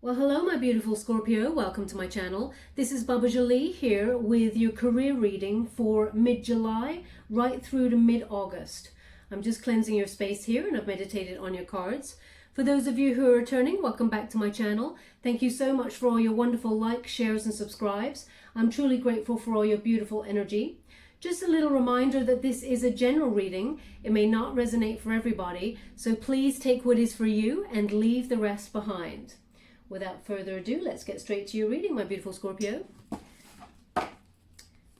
Well, hello, my beautiful Scorpio. Welcome to my channel. This is Baba Jolie here with your career reading for mid-July right through to mid-August. I'm just cleansing your space here and I've meditated on your cards. For those of you who are returning, welcome back to my channel. Thank you so much for all your wonderful likes, shares and subscribes. I'm truly grateful for all your beautiful energy. Just a little reminder that this is a general reading. It may not resonate for everybody, so please take what is for you and leave the rest behind. Without further ado, let's get straight to your reading, my beautiful Scorpio.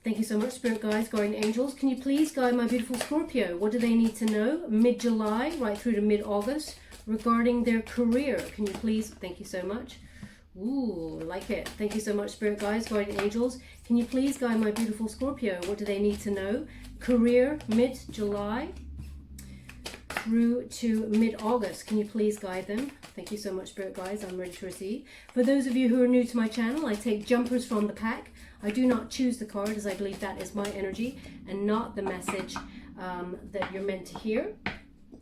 Thank you so much, Spirit Guides, Guardian Angels. Can you please guide my beautiful Scorpio? What do they need to know mid-July right through to mid-August regarding their career? Can you please? Thank you so much. Ooh, like it. Thank you so much, Spirit Guides, Guardian Angels. Can you please guide my beautiful Scorpio? What do they need to know? Career mid-July through to mid-August. Can you please guide them? Thank you so much, Spirit Guides. I'm ready to receive. For those of you who are new to my channel, I take jumpers from the pack. I do not choose the card, as I believe that is my energy and not the message that you're meant to hear.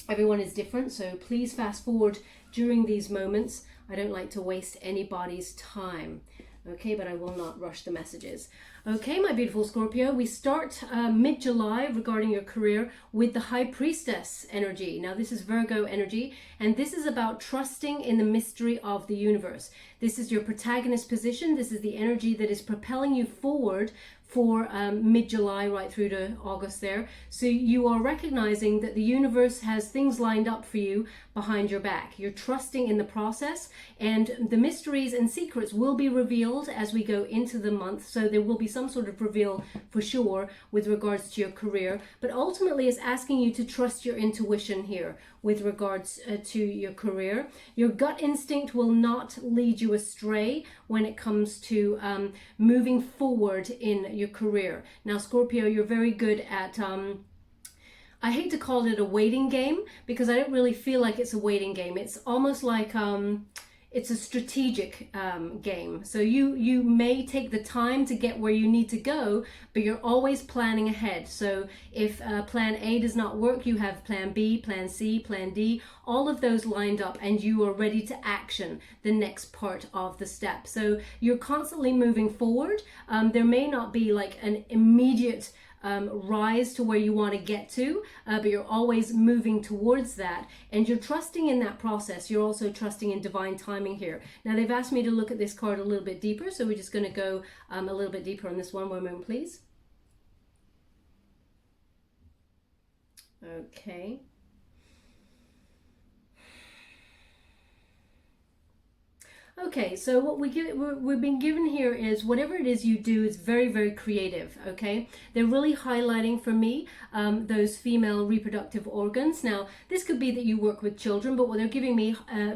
Everyone is different, so please fast forward during these moments. I don't like to waste anybody's time. Okay, but I will not rush the messages. Okay, my beautiful Scorpio, we start mid-July regarding your career with the High Priestess energy. Now, this is Virgo energy, and this is about trusting in the mystery of the universe. This is your protagonist position. This is the energy that is propelling you forward for mid-July right through to August there. So you are recognizing that the universe has things lined up for you behind your back. You're trusting in the process, and the mysteries and secrets will be revealed as we go into the month. So there will be some sort of reveal for sure with regards to your career, but ultimately it's asking you to trust your intuition here with regards to your career. Your gut instinct will not lead you astray when it comes to moving forward in your career. Now, Scorpio, you're very good at I hate to call it a waiting game, because I don't really feel like it's a waiting game. It's almost like it's a strategic game. So you may take the time to get where you need to go, but you're always planning ahead. So if plan A does not work, you have plan B, plan C, plan D, all of those lined up, and you are ready to action the next part of the step. So you're constantly moving forward. There may not be like an immediate rise to where you want to get to, but you're always moving towards that, and you're trusting in that process. You're also trusting in divine timing here. Now, they've asked me to look at this card a little bit deeper, so we're just going to go a little bit deeper on this one. One moment, please. Okay. Okay, so what we've been given here is whatever it is you do is very, very creative, okay? They're really highlighting for me those female reproductive organs. Now, this could be that you work with children, but what they're giving me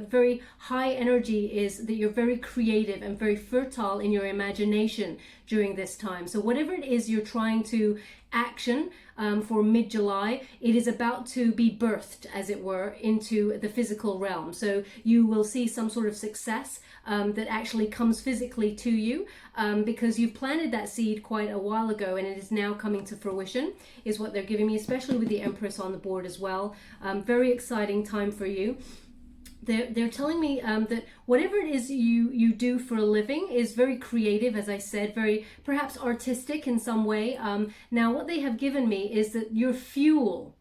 very high energy is that you're very creative and very fertile in your imagination during this time. So whatever it is you're trying to action for mid-July, it is about to be birthed, as it were, into the physical realm. So you will see some sort of success that actually comes physically to you because you've planted that seed quite a while ago, and it is now coming to fruition, is what they're giving me, especially with the Empress on the board as well. Very exciting time for you. They're telling me that whatever it is you do for a living is very creative, as I said, very perhaps artistic in some way. Now, what they have given me is that your fuel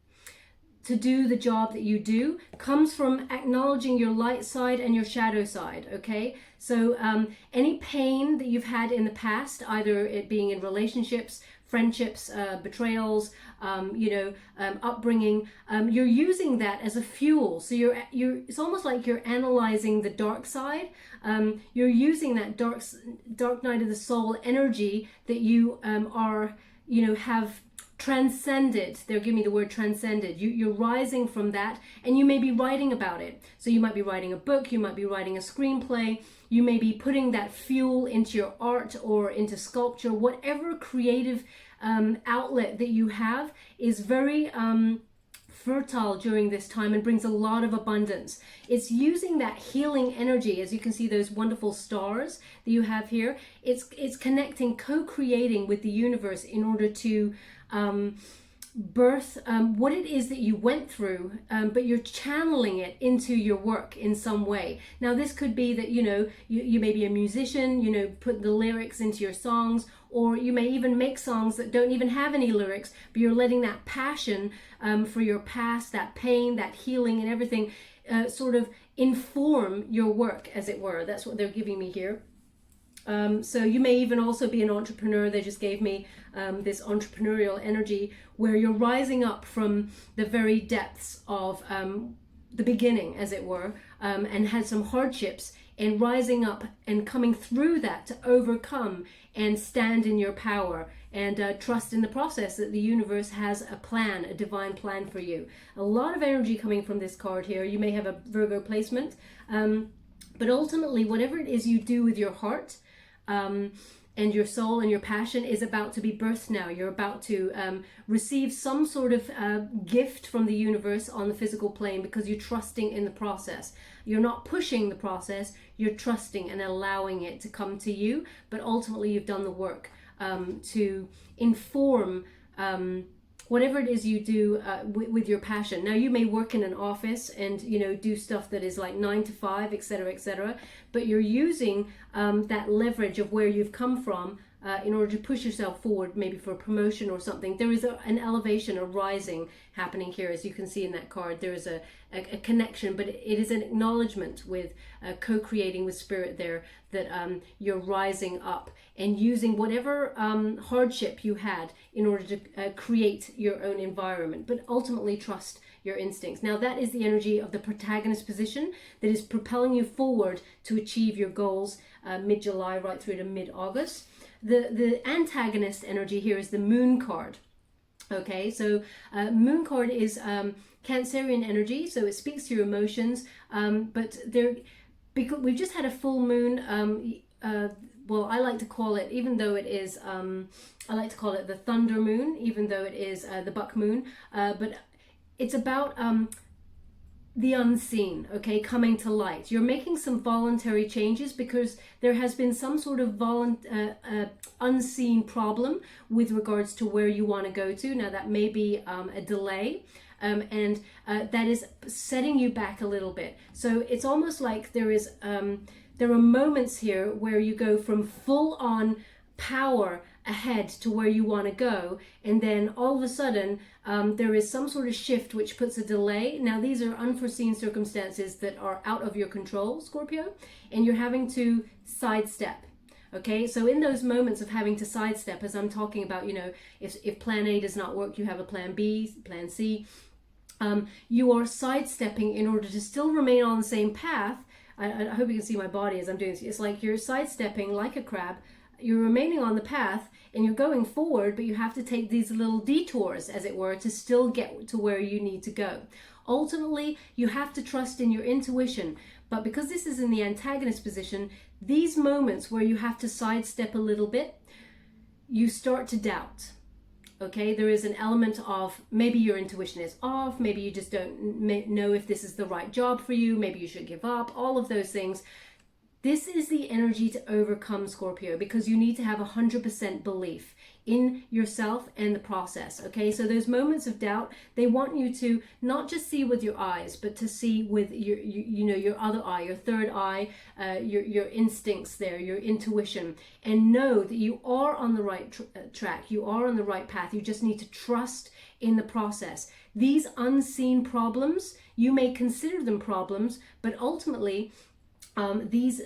to do the job that you do comes from acknowledging your light side and your shadow side, okay? So any pain that you've had in the past, either it being in relationships, friendships, betrayals, upbringing, you're using that as a fuel. So it's almost like you're analyzing the dark side. You're using that dark night of the soul energy that you have transcended. They're giving me the word transcended. You're rising from that, and you may be writing about it. So you might be writing a book, you might be writing a screenplay, you may be putting that fuel into your art or into sculpture. Whatever creative outlet that you have is very fertile during this time and brings a lot of abundance. It's using that healing energy, as you can see those wonderful stars that you have here. It's connecting, co-creating with the universe in order to birth what it is that you went through, but you're channeling it into your work in some way. Now this could be that, you know, you may be a musician, you know, put the lyrics into your songs, or you may even make songs that don't even have any lyrics, but you're letting that passion for your past, that pain, that healing and everything sort of inform your work, as it were. That's what they're giving me here. So you may even also be an entrepreneur. They just gave me this entrepreneurial energy where you're rising up from the very depths of the beginning, as it were, and had some hardships, and rising up and coming through that to overcome and stand in your power, and trust in the process that the universe has a plan, a divine plan for you. A lot of energy coming from this card here. You may have a Virgo placement, but ultimately whatever it is you do with your heart, and your soul and your passion is about to be birthed now. You're about to receive some sort of gift from the universe on the physical plane, because you're trusting in the process. You're not pushing the process, you're trusting and allowing it to come to you, but ultimately you've done the work to inform whatever it is you do with your passion. Now you may work in an office and, you know, do stuff that is like 9 to 5, etc., but you're using that leverage of where you've come from in order to push yourself forward, maybe for a promotion or something. There is an elevation, a rising happening here, as you can see in that card. There is a connection, but it is an acknowledgement with co-creating with spirit there, that you're rising up and using whatever hardship you had in order to create your own environment, but ultimately trust your instincts. Now that is the energy of the protagonist position that is propelling you forward to achieve your goals mid-July right through to mid-August. The antagonist energy here is the Moon card. Okay, so Moon card is Cancerian energy, so it speaks to your emotions, but because we've just had a full moon, well, I like to call it, even though it is, I like to call it the thunder moon, even though it is the buck moon, but it's about the unseen, okay, coming to light. You're making some voluntary changes because there has been some sort of unseen problem with regards to where you want to go to. Now that may be a delay, and that is setting you back a little bit. So it's almost like there are moments here where you go from full on power ahead to where you want to go, and then all of a sudden there is some sort of shift which puts a delay. Now these are unforeseen circumstances that are out of your control, Scorpio, and you're having to sidestep. Okay, so in those moments of having to sidestep, as I'm talking about, you know, if plan A does not work, you have a plan B, plan C. You are sidestepping in order to still remain on the same path. I hope you can see my body as I'm doing this. It's like you're sidestepping like a crab. You're remaining on the path and you're going forward, but you have to take these little detours, as it were, to still get to where you need to go. Ultimately, you have to trust in your intuition. But because this is in the antagonist position, these moments where you have to sidestep a little bit, you start to doubt. Okay, there is an element of maybe your intuition is off, maybe you just don't know if this is the right job for you, maybe you should give up, all of those things. This is the energy to overcome, Scorpio, because you need to have 100% belief in yourself and the process. Okay, so those moments of doubt, they want you to not just see with your eyes, but to see with your other eye, your third eye, your instincts there, your intuition, and know that you are on the right track, you are on the right path. You just need to trust in the process. These unseen problems, you may consider them problems, but ultimately these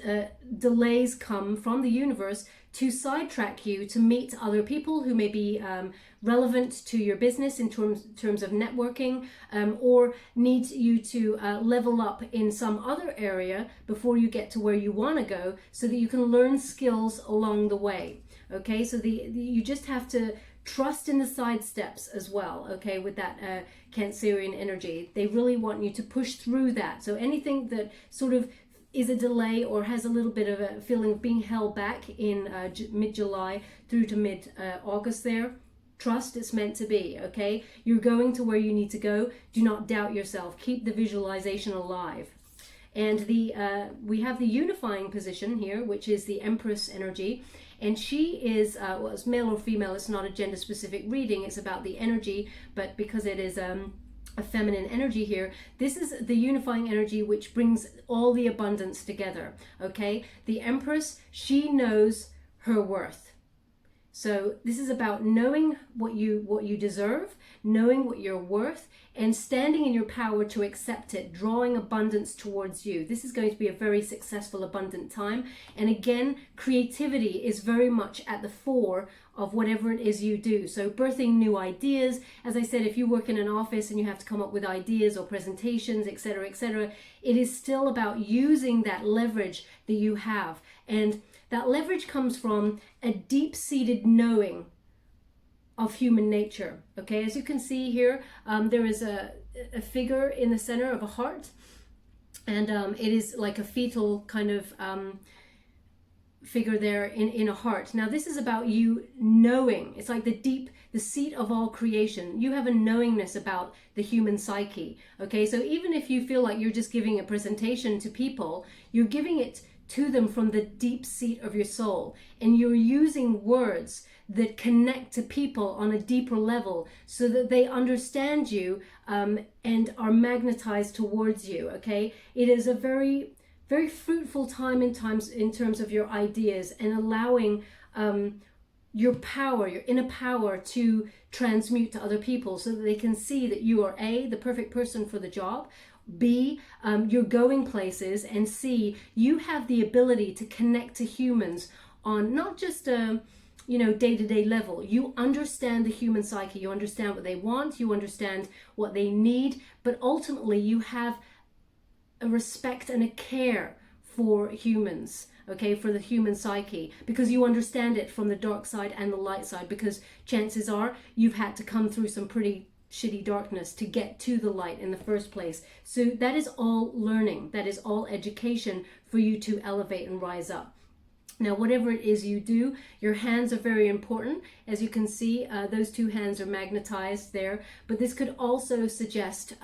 delays come from the universe to sidetrack you to meet other people who may be relevant to your business in terms of networking, or need you to level up in some other area before you get to where you want to go, so that you can learn skills along the way. Okay, so you just have to trust in the side steps as well, okay, with that Cancerian energy. They really want you to push through that. So anything that sort of is a delay or has a little bit of a feeling of being held back in mid-July through to mid-August there, trust it's meant to be, okay? You're going to where you need to go. Do not doubt yourself. Keep the visualization alive. And we have the unifying position here, which is the Empress energy. And she is, well, it's male or female, it's not a gender specific reading, it's about the energy, but because it is a feminine energy here, this is the unifying energy which brings all the abundance together, okay? The Empress, she knows her worth. So this is about knowing what you deserve, knowing what you're worth, and standing in your power to accept it, drawing abundance towards you. This is going to be a very successful, abundant time. And again, creativity is very much at the fore of whatever it is you do. So birthing new ideas. As I said, if you work in an office and you have to come up with ideas or presentations, etc., etc., it is still about using that leverage that you have. And that leverage comes from a deep-seated knowing of human nature. Okay, as you can see here, there is a figure in the center of a heart, and it is like a fetal kind of figure there in a heart. Now this is about you knowing. It's like the seat of all creation. You have a knowingness about the human psyche. Okay, so even if you feel like you're just giving a presentation to people, you're giving it to them from the deep seat of your soul, and you're using words that connect to people on a deeper level so that they understand you and are magnetized towards you. Okay, it is a very, very fruitful time in terms of your ideas and allowing your power, your inner power, to transmute to other people so that they can see that you are A, the perfect person for the job, B, you're going places, and C, you have the ability to connect to humans on not just a day-to-day level. You understand the human psyche, you understand what they want, you understand what they need, but ultimately you have a respect and a care for humans, okay, for the human psyche, because you understand it from the dark side and the light side, because chances are you've had to come through some pretty shitty darkness to get to the light in the first place. So that is all learning, that is all education for you to elevate and rise up. Now, whatever it is you do, your hands are very important. As you can see, those two hands are magnetized there, but this could also suggest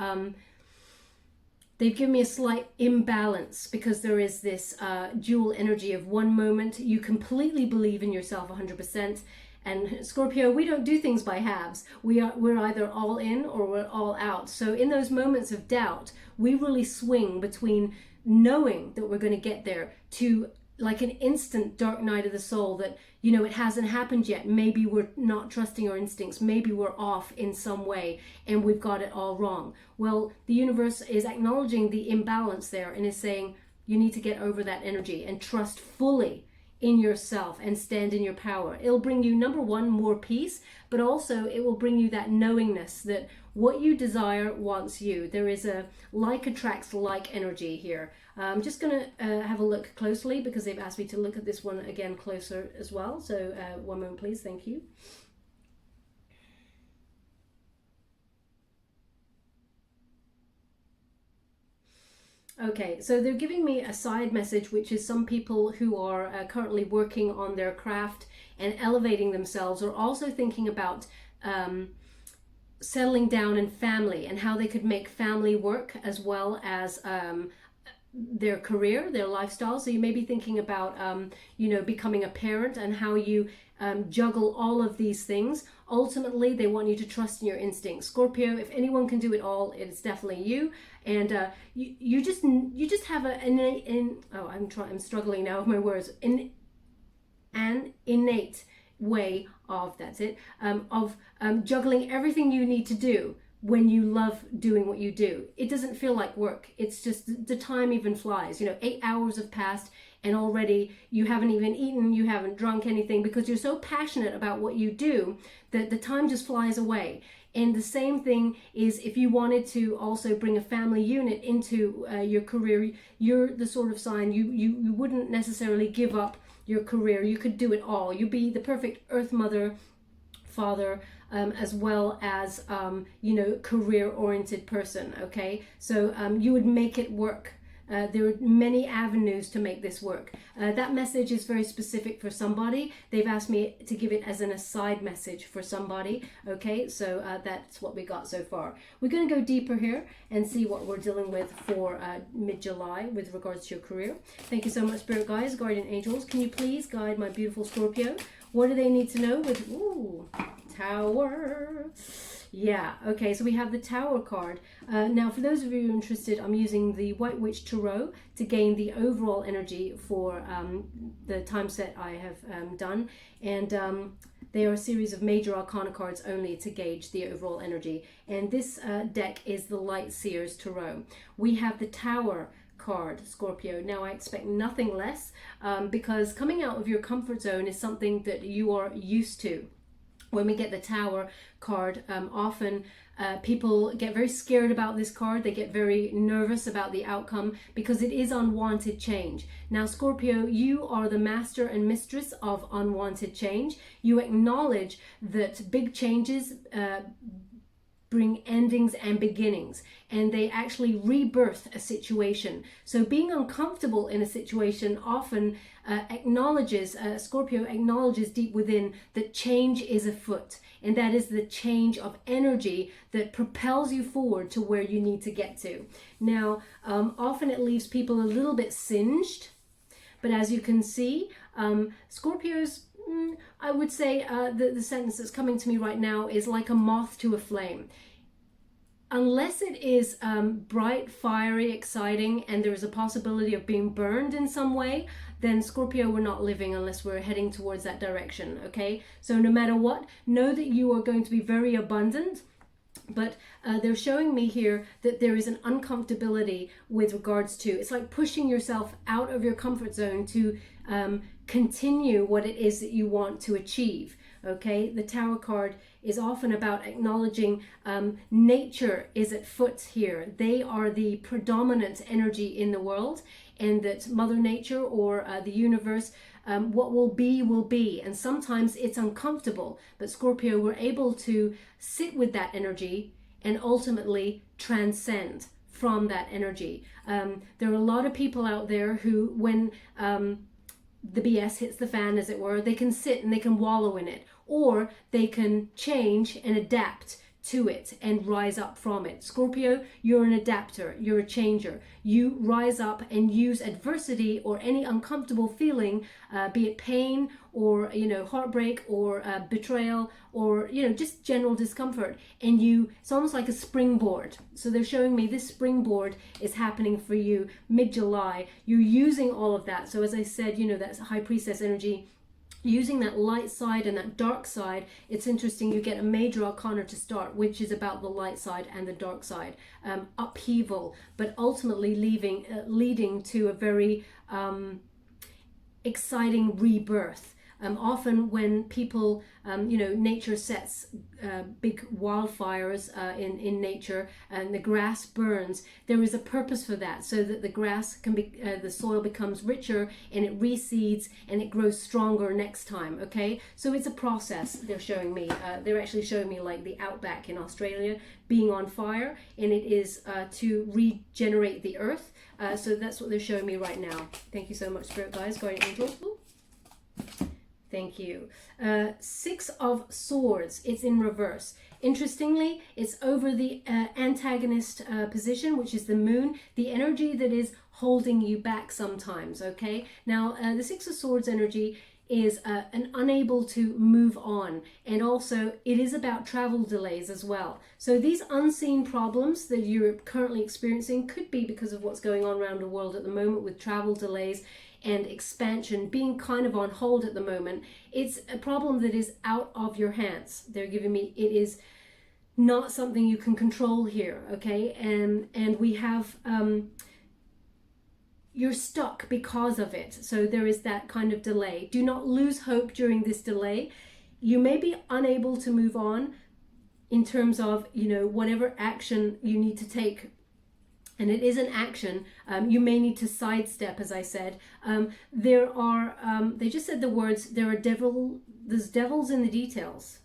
they've given me a slight imbalance, because there is this dual energy of one moment you completely believe in yourself 100%. And Scorpio, we don't do things by halves. We're either all in or we're all out. So in those moments of doubt, we really swing between knowing that we're going to get there to like an instant dark night of the soul that, it hasn't happened yet. Maybe we're not trusting our instincts. Maybe we're off in some way and we've got it all wrong. Well, the universe is acknowledging the imbalance there and is saying you need to get over that energy and trust fully in yourself and stand in your power. It'll bring you, number one, more peace, but also it will bring you that knowingness that what you desire wants you. There is a like attracts like energy here. I'm just going to have a look closely because they've asked me to look at this one again closer as well. So one moment, please. Thank you. Okay, so they're giving me a side message, which is some people who are currently working on their craft and elevating themselves are also thinking about settling down in family and how they could make family work as well as their career, their lifestyle. So you may be thinking about, becoming a parent and how you juggle all of these things. Ultimately, they want you to trust in your instincts. Scorpio, if anyone can do it all, it's definitely you. And you just have I'm struggling now with my words. An innate way of, juggling everything you need to do when you love doing what you do. It doesn't feel like work. It's just the time even flies. 8 hours have passed and already you haven't even eaten, you haven't drunk anything because you're so passionate about what you do that the time just flies away. And the same thing is if you wanted to also bring a family unit into your career, you're the sort of sign you wouldn't necessarily give up your career. You could do it all. You'd be the perfect earth mother, father, as well as career-oriented person. Okay, so you would make it work there are many avenues to make this work. That message is very specific for somebody. They've asked me to give it as an aside message for somebody. Okay, so that's what we got so far. We're going to go deeper here and see what we're dealing with for mid-July with regards to your career. Thank you so much, Spirit Guides, Guardian Angels. Can you please guide my beautiful Scorpio? What do they need to know with, ooh, Tower? Yeah, okay, so we have the Tower card. Now, for those of you interested, I'm using the White Witch Tarot to gain the overall energy for the time set I have done. And they are a series of major arcana cards only to gauge the overall energy. And this deck is the Light Seers Tarot. We have the Tower card, Scorpio. Now, I expect nothing less because coming out of your comfort zone is something that you are used to. When we get the Tower card, often people get very scared about this card. They get very nervous about the outcome because it is unwanted change. Now, Scorpio, you are the master and mistress of unwanted change. You acknowledge that big changes bring endings and beginnings, and they actually rebirth a situation. So being uncomfortable in a situation often acknowledges, Scorpio acknowledges deep within that change is afoot, and that is the change of energy that propels you forward to where you need to get to. Now, often it leaves people a little bit singed, but as you can see, Scorpios, I would say the sentence that's coming to me right now is like a moth to a flame. Unless it is bright, fiery, exciting, and there is a possibility of being burned in some way, then Scorpio, we're not living unless we're heading towards that direction, okay? So no matter what, know that you are going to be very abundant, but they're showing me here that there is an uncomfortability with regards to, it's like pushing yourself out of your comfort zone to continue what it is that you want to achieve. Okay, the Tower card is often about acknowledging nature is at foot here. They are the predominant energy in the world, and that Mother Nature or the universe, what will be. And sometimes it's uncomfortable, but Scorpio, we're able to sit with that energy and ultimately transcend from that energy. There are a lot of people out there who, when the BS hits the fan, as it were, they can sit and they can wallow in it, or they can change and adapt to it and rise up from it. Scorpio, you're an adapter, you're a changer. You rise up and use adversity or any uncomfortable feeling, be it pain or, you know, heartbreak or betrayal or, you know, just general discomfort, and it's almost like a springboard. So they're showing me this springboard is happening for you mid-July. You're using all of that. So as I said, you know, that's High Priestess energy. Using that light side and that dark side, it's interesting, you get a major arcana to start, which is about the light side and the dark side, upheaval, but ultimately leading to a very exciting rebirth. Often when people, you know, nature sets big wildfires in nature and the grass burns, there is a purpose for that, so that the grass can be, the soil becomes richer and it reseeds and it grows stronger next time, okay? So it's a process they're showing me. They're actually showing me like the outback in Australia being on fire, and it is to regenerate the earth. So that's what they're showing me right now. Thank you so much, Spirit Guides, Guardian Angels. Ooh. Thank you. Six of Swords, it's in reverse. Interestingly, it's over the antagonist position, which is the moon, the energy that is holding you back sometimes, okay? Now, the Six of Swords energy is an unable to move on, and also it is about travel delays as well. So these unseen problems that you're currently experiencing could be because of what's going on around the world at the moment with travel delays and expansion being kind of on hold at the moment. It's a problem that is out of your hands. They're giving me, it is not something you can control here, okay? And we have, you're stuck because of it. So there is that kind of delay. Do not lose hope during this delay. You may be unable to move on in terms of, you know, whatever action you need to take. And it is an action. You may need to sidestep, as I said. There are, they just said the words, there's devils in the details.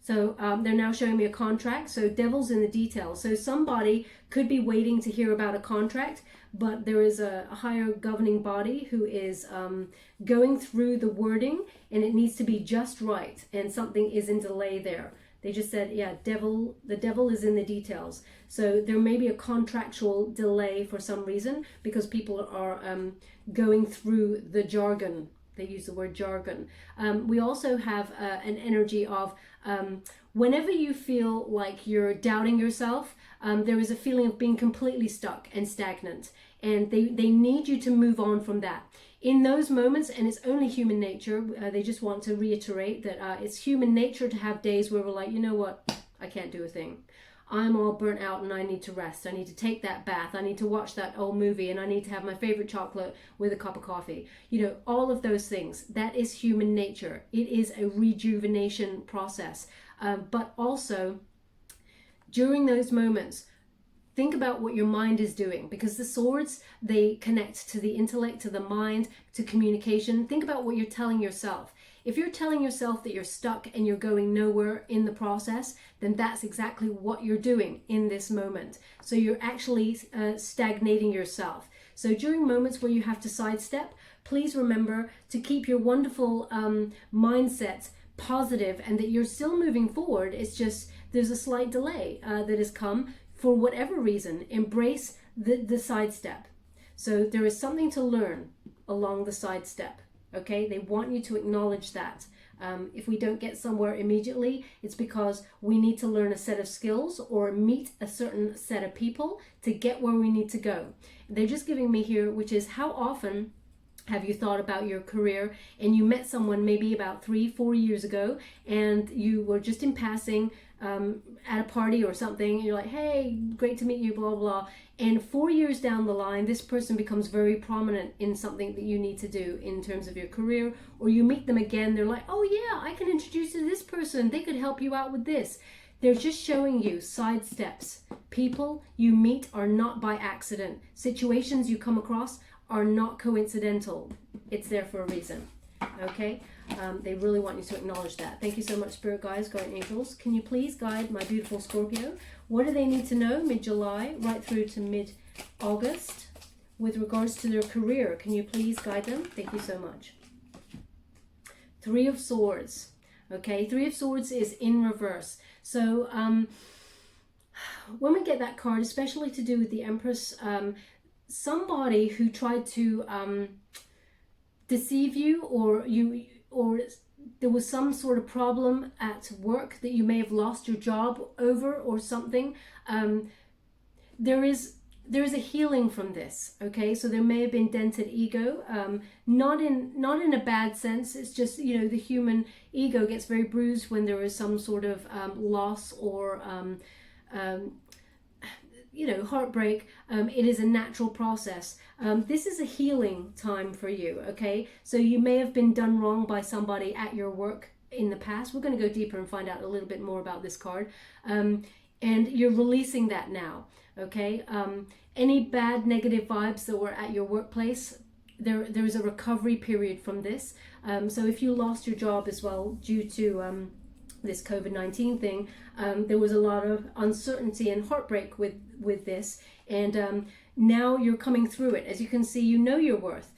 So they're now showing me a contract. So devil's in the details. So somebody could be waiting to hear about a contract, but there is a higher governing body who is going through the wording, and it needs to be just right, and something is in delay there. They just said, yeah, the devil is in the details. So there may be a contractual delay for some reason because people are going through the jargon. They use the word jargon. We also have an energy of whenever you feel like you're doubting yourself, there is a feeling of being completely stuck and stagnant. And they need you to move on from that. In those moments, and it's only human nature, they just want to reiterate that it's human nature to have days where we're like, you know what, I can't do a thing. I'm all burnt out and I need to rest. I need to take that bath. I need to watch that old movie, and I need to have my favorite chocolate with a cup of coffee. You know, all of those things. That is human nature. It is a rejuvenation process. But also, during those moments, think about what your mind is doing, because the swords, they connect to the intellect, to the mind, to communication. Think about what you're telling yourself. If you're telling yourself that you're stuck and you're going nowhere in the process, then that's exactly what you're doing in this moment. So you're actually stagnating yourself. So during moments where you have to sidestep, please remember to keep your wonderful mindset positive and that you're still moving forward. It's just there's a slight delay that has come. For whatever reason, embrace the sidestep. So there is something to learn along the sidestep, okay? They want you to acknowledge that. If we don't get somewhere immediately, it's because we need to learn a set of skills or meet a certain set of people to get where we need to go. They're just giving me here, which is how often have you thought about your career and you met someone maybe about 3-4 years ago and you were just in passing at a party or something, and you're like, hey, great to meet you, blah, blah. And 4 years down the line, this person becomes very prominent in something that you need to do in terms of your career, or you meet them again, they're like, oh yeah, I can introduce you to this person. They could help you out with this. They're just showing you side steps. People you meet are not by accident. Situations you come across are not coincidental. It's there for a reason. Okay? They really want you to acknowledge that. Thank you so much, Spirit Guides, Guardian Angels. Can you please guide my beautiful Scorpio? What do they need to know mid-July right through to mid-August with regards to their career? Can you please guide them? Thank you so much. Three of Swords. Okay, Three of Swords is in reverse. So when we get that card, especially to do with the Empress, somebody who tried to deceive you, or there was some sort of problem at work that you may have lost your job over or something. There is a healing from this. Okay, so there may have been dented ego, not in a bad sense. It's just, you know, the human ego gets very bruised when there is some sort of loss or you know, heartbreak. It is a natural process. This is a healing time for you, okay? So you may have been done wrong by somebody at your work in the past. We're going to go deeper and find out a little bit more about this card. And you're releasing that now, okay? Any bad negative vibes that were at your workplace, there is a recovery period from this. So if you lost your job as well due to this COVID-19 thing, there was a lot of uncertainty and heartbreak with this, and now you're coming through it. As you can see, you know your worth.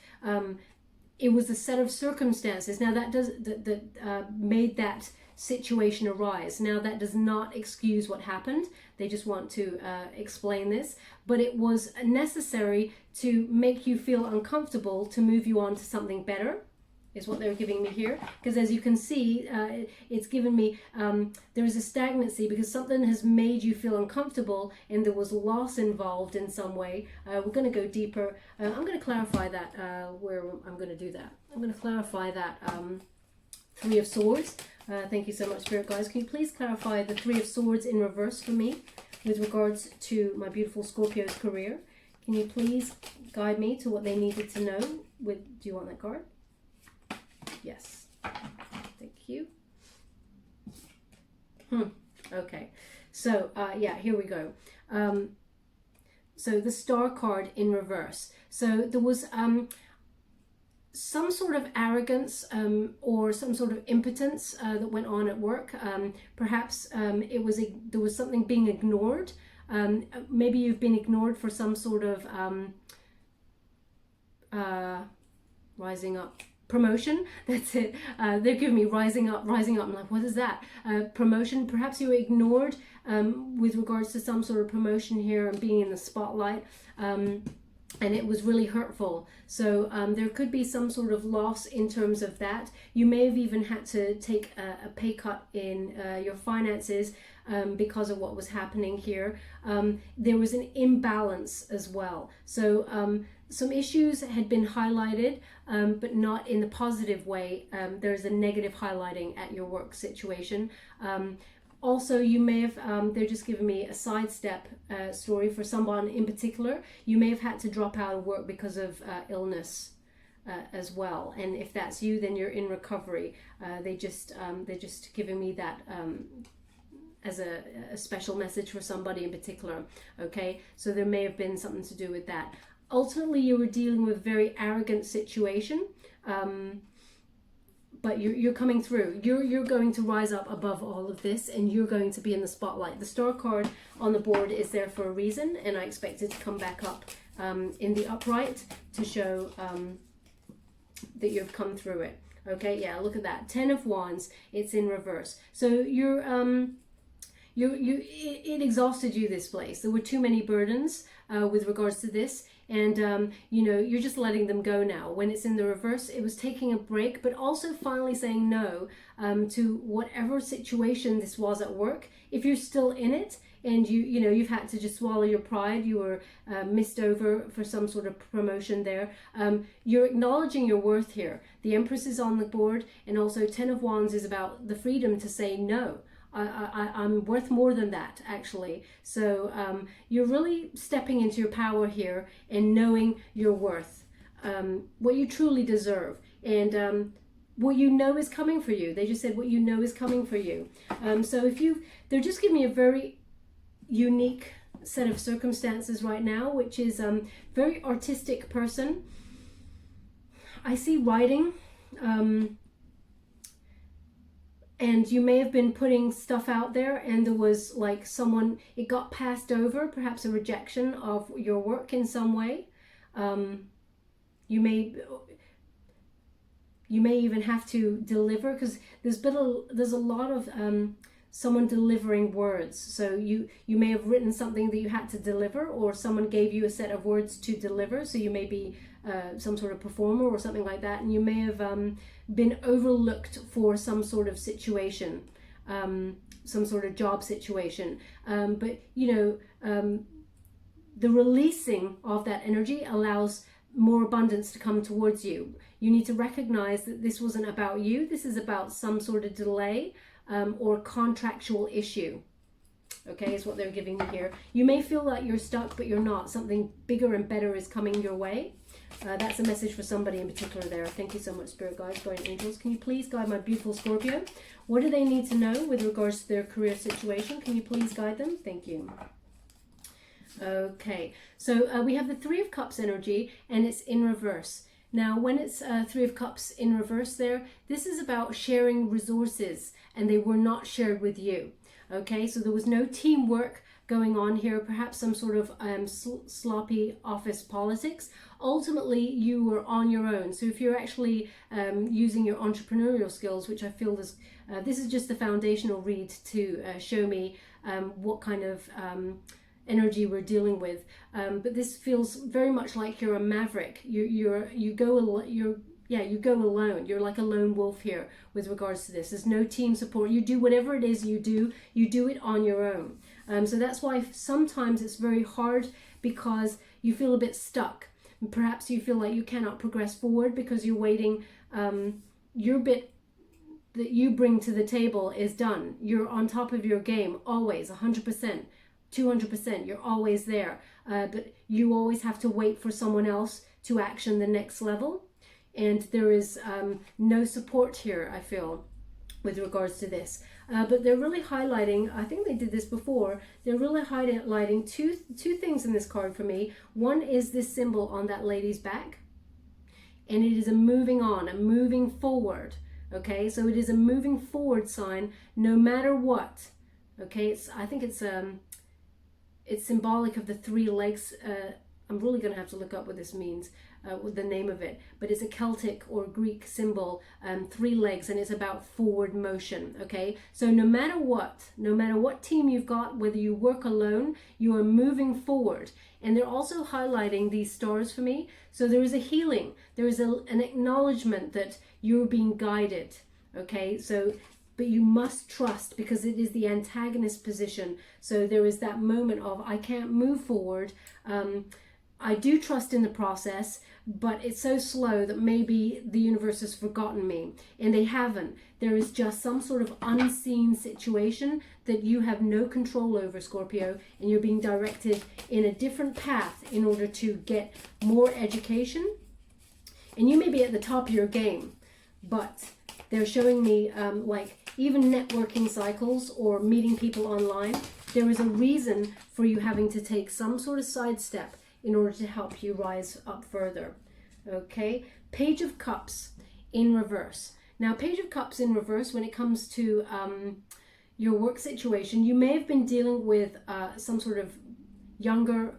It was a set of circumstances now that made that situation arise. Now that does not excuse what happened. They just want to explain this, but it was necessary to make you feel uncomfortable to move you on to something better, is what they're giving me here. Because as you can see, it's given me, there is a stagnancy because something has made you feel uncomfortable and there was loss involved in some way. We're going to go deeper. I'm going to clarify that where I'm going to do that. I'm going to clarify that Three of Swords. Thank you so much, Spirit Guides. Can you please clarify the Three of Swords in reverse for me with regards to my beautiful Scorpio's career? Can you please guide me to what they needed to know? Do you want that card? Yes. Thank you. Okay. So, yeah, here we go. So the Star card in reverse. So there was some sort of arrogance or some sort of impotence that went on at work. Perhaps there was something being ignored. Maybe you've been ignored for some sort of rising up promotion. That's it. They're giving me rising up. I'm like, what is that? Promotion. Perhaps you were ignored with regards to some sort of promotion here and being in the spotlight. And it was really hurtful. So there could be some sort of loss in terms of that. You may have even had to take a pay cut in your finances because of what was happening here. There was an imbalance as well. So some issues had been highlighted, but not in the positive way. There's a negative highlighting at your work situation. Also, you may have, they're just giving me a sidestep story for someone in particular. You may have had to drop out of work because of illness as well. And if that's you, then you're in recovery. They're just giving me that as a special message for somebody in particular. Okay, so there may have been something to do with that. Ultimately, you were dealing with a very arrogant situation. But you're coming through. You're going to rise up above all of this, and you're going to be in the spotlight. The star card on the board is there for a reason, and I expect it to come back up in the upright to show that you've come through it. Okay, yeah, look at that. 10 of Wands. It's in reverse. So it exhausted you, this place. There were too many burdens with regards to this. And, you know, you're just letting them go now. When it's in the reverse, it was taking a break, but also finally saying no to whatever situation this was at work. If you're still in it and you know, you've had to just swallow your pride, you were missed over for some sort of promotion there. You're acknowledging your worth here. The Empress is on the board, and also 10 of Wands is about the freedom to say no. I'm worth more than that, actually. So you're really stepping into your power here and knowing your worth, what you truly deserve, and what you know is coming for you. They just said what you know is coming for you. So they're just giving me a very unique set of circumstances right now, which is very artistic person. I see writing. And you may have been putting stuff out there, and there was like it got passed over, perhaps a rejection of your work in some way. You may even have to deliver, because there's a lot of someone delivering words. So you may have written something that you had to deliver, or someone gave you a set of words to deliver. So you may be some sort of performer or something like that, and you may have been overlooked for some sort of situation, some sort of job situation. But you know, the releasing of that energy allows more abundance to come towards you. You need to recognize that this wasn't about you. This is about some sort of delay or contractual issue. Okay, is what they're giving me here. You may feel like you're stuck, but you're not. Something bigger and better is coming your way. That's a message for somebody in particular there. Thank you so much, Spirit Guides, Guardian Angels. Can you please guide my beautiful Scorpio? What do they need to know with regards to their career situation? Can you please guide them? Thank you. Okay, so we have the Three of Cups energy, and it's in reverse. Now, when it's Three of Cups in reverse there, this is about sharing resources, and they were not shared with you. Okay, so there was no teamwork going on here, perhaps some sort of sloppy office politics. Ultimately, you were on your own. So if you're actually using your entrepreneurial skills, which I feel is, this is just the foundational read to show me what kind of energy we're dealing with. But this feels very much like you're a maverick. You go alone. You're like a lone wolf here with regards to this. There's no team support. You do whatever it is you do it on your own. So that's why sometimes it's very hard, because you feel a bit stuck. Perhaps you feel like you cannot progress forward because you're waiting. Your bit that you bring to the table is done. You're on top of your game always, 100%, 200%. You're always there. But you always have to wait for someone else to action the next level. And there is no support here, I feel, with regards to this. But they're really highlighting, I think they did this before, they're really highlighting two things in this card for me. One is this symbol on that lady's back. and it is a moving on, a moving forward. Okay, so it is a moving forward sign no matter what. Okay, I think it's symbolic of the three legs. I'm really going to have to look up what this means, the name of it, but it's a Celtic or Greek symbol, 3 legs, and it's about forward motion. Okay, so no matter what team you've got, whether you work alone, you are moving forward. And they're also highlighting these stars for me. So there is a healing, there is an acknowledgement that you're being guided. Okay, so but you must trust, because it is the antagonist position. So there is that moment of, I can't move forward. I do trust in the process, but it's so slow that maybe the universe has forgotten me, and they haven't. There is just some sort of unseen situation that you have no control over, Scorpio, and you're being directed in a different path in order to get more education. And you may be at the top of your game, but they're showing me like even networking cycles or meeting people online. There is a reason for you having to take some sort of sidestep in order to help you rise up further. Okay, Page of Cups in reverse. Now, Page of Cups in reverse, when it comes to your work situation, you may have been dealing with some sort of younger,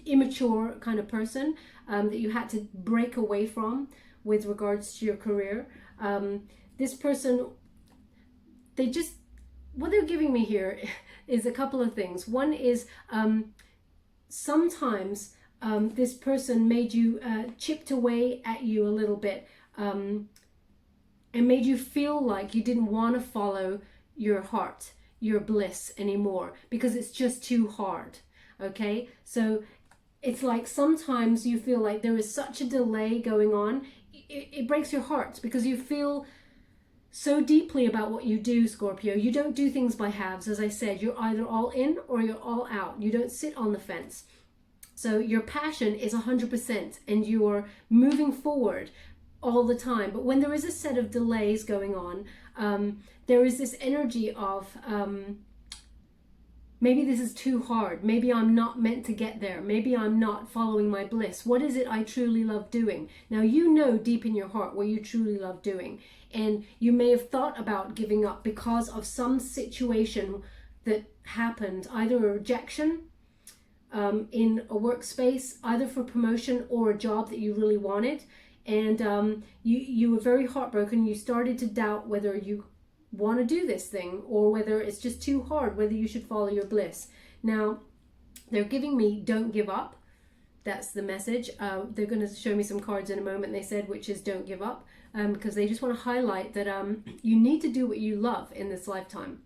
immature kind of person that you had to break away from with regards to your career. This person, what they're giving me here is a couple of things. One is sometimes this person made you, chipped away at you a little bit, and made you feel like you didn't want to follow your heart, your bliss anymore, because it's just too hard. Okay, so it's like sometimes you feel like there is such a delay going on, it breaks your heart, because you feel so deeply about what you do, Scorpio. You don't do things by halves. As I said, you're either all in or you're all out. You don't sit on the fence. So your passion is 100% and you are moving forward all the time. But when there is a set of delays going on, there is this energy of maybe this is too hard. Maybe I'm not meant to get there. Maybe I'm not following my bliss. What is it I truly love doing? Now, you know deep in your heart what you truly love doing. And you may have thought about giving up because of some situation that happened, either a rejection in a workspace, either for promotion or a job that you really wanted. And you were very heartbroken. You started to doubt whether you want to do this thing or whether it's just too hard, whether you should follow your bliss. Now, they're giving me don't give up. That's the message. They're going to show me some cards in a moment, they said, which is don't give up, because they just want to highlight that you need to do what you love in this lifetime.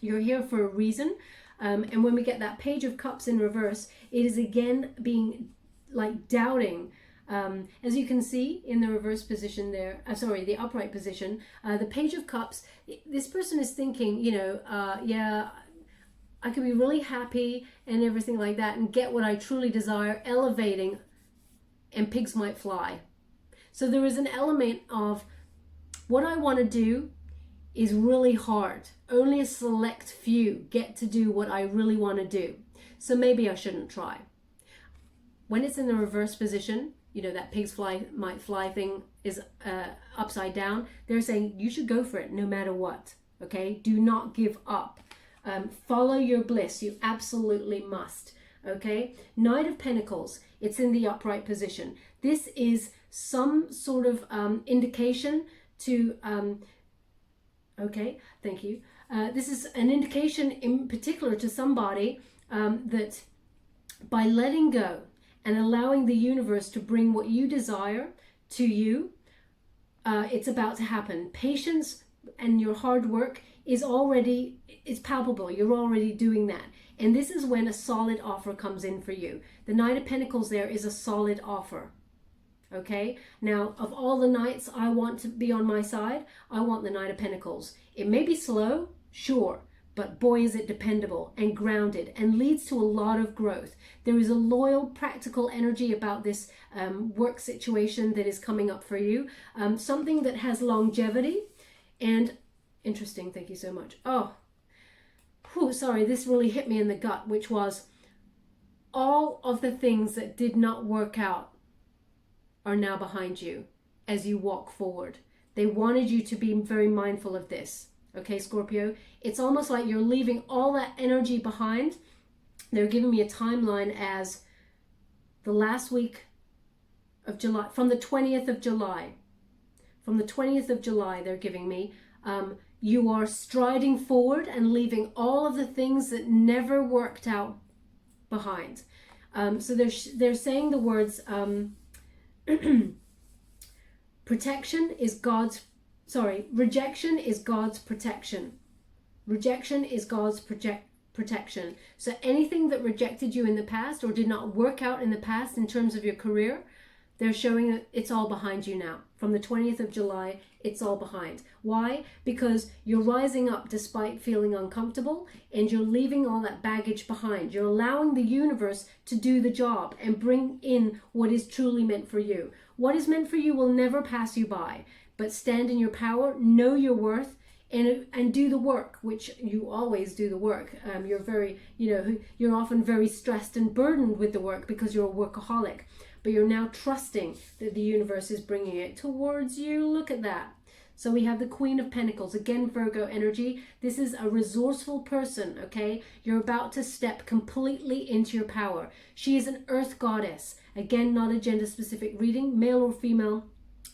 You're here for a reason. And when we get that Page of Cups in reverse, it is again being like doubting. As you can see in the reverse position there, the upright position, the Page of Cups, this person is thinking, yeah, I could be really happy and everything like that and get what I truly desire, elevating, and pigs might fly. So there is an element of what I want to do is really hard. Only a select few get to do what I really want to do. So maybe I shouldn't try. When it's in the reverse position, that pigs might fly thing is upside down. They're saying you should go for it no matter what. Okay, do not give up. Follow your bliss. You absolutely must. Okay, Knight of Pentacles. It's in the upright position. This is some sort of indication to. Okay, thank you. This is an indication in particular to somebody that by letting go and allowing the universe to bring what you desire to you, it's about to happen. Patience and your hard work is palpable. You're already doing that. And this is when a solid offer comes in for you. The Knight of Pentacles there is a solid offer. Okay, now of all the knights I want to be on my side, I want the Knight of Pentacles. It may be slow, sure, but boy is it dependable and grounded and leads to a lot of growth. There is a loyal, practical energy about this work situation that is coming up for you. Something that has longevity and interesting. Thank you so much. Sorry, this really hit me in the gut, which was all of the things that did not work out are now behind you. as you walk forward. They wanted you to be very mindful of this. Okay, Scorpio? It's almost like you're leaving all that energy behind. They're giving me a timeline as the last week of July, from the 20th of July. From the 20th of July, they're giving me, you are striding forward and leaving all of the things that never worked out behind. So they're saying the words, rejection is God's protection. Rejection is God's protection. So anything that rejected you in the past or did not work out in the past in terms of your career, they're showing that it's all behind you now. From the 20th of July, it's all behind. Why? Because you're rising up despite feeling uncomfortable, and you're leaving all that baggage behind. You're allowing the universe to do the job and bring in what is truly meant for you. What is meant for you will never pass you by, but stand in your power, know your worth, and do the work, which you always do the work. You're very, you're often very stressed and burdened with the work because you're a workaholic, but you're now trusting that the universe is bringing it towards you. Look at that. So we have the Queen of Pentacles, again, Virgo energy. This is a resourceful person, okay? You're about to step completely into your power. She is an earth goddess. Again, not a gender-specific reading, male or female.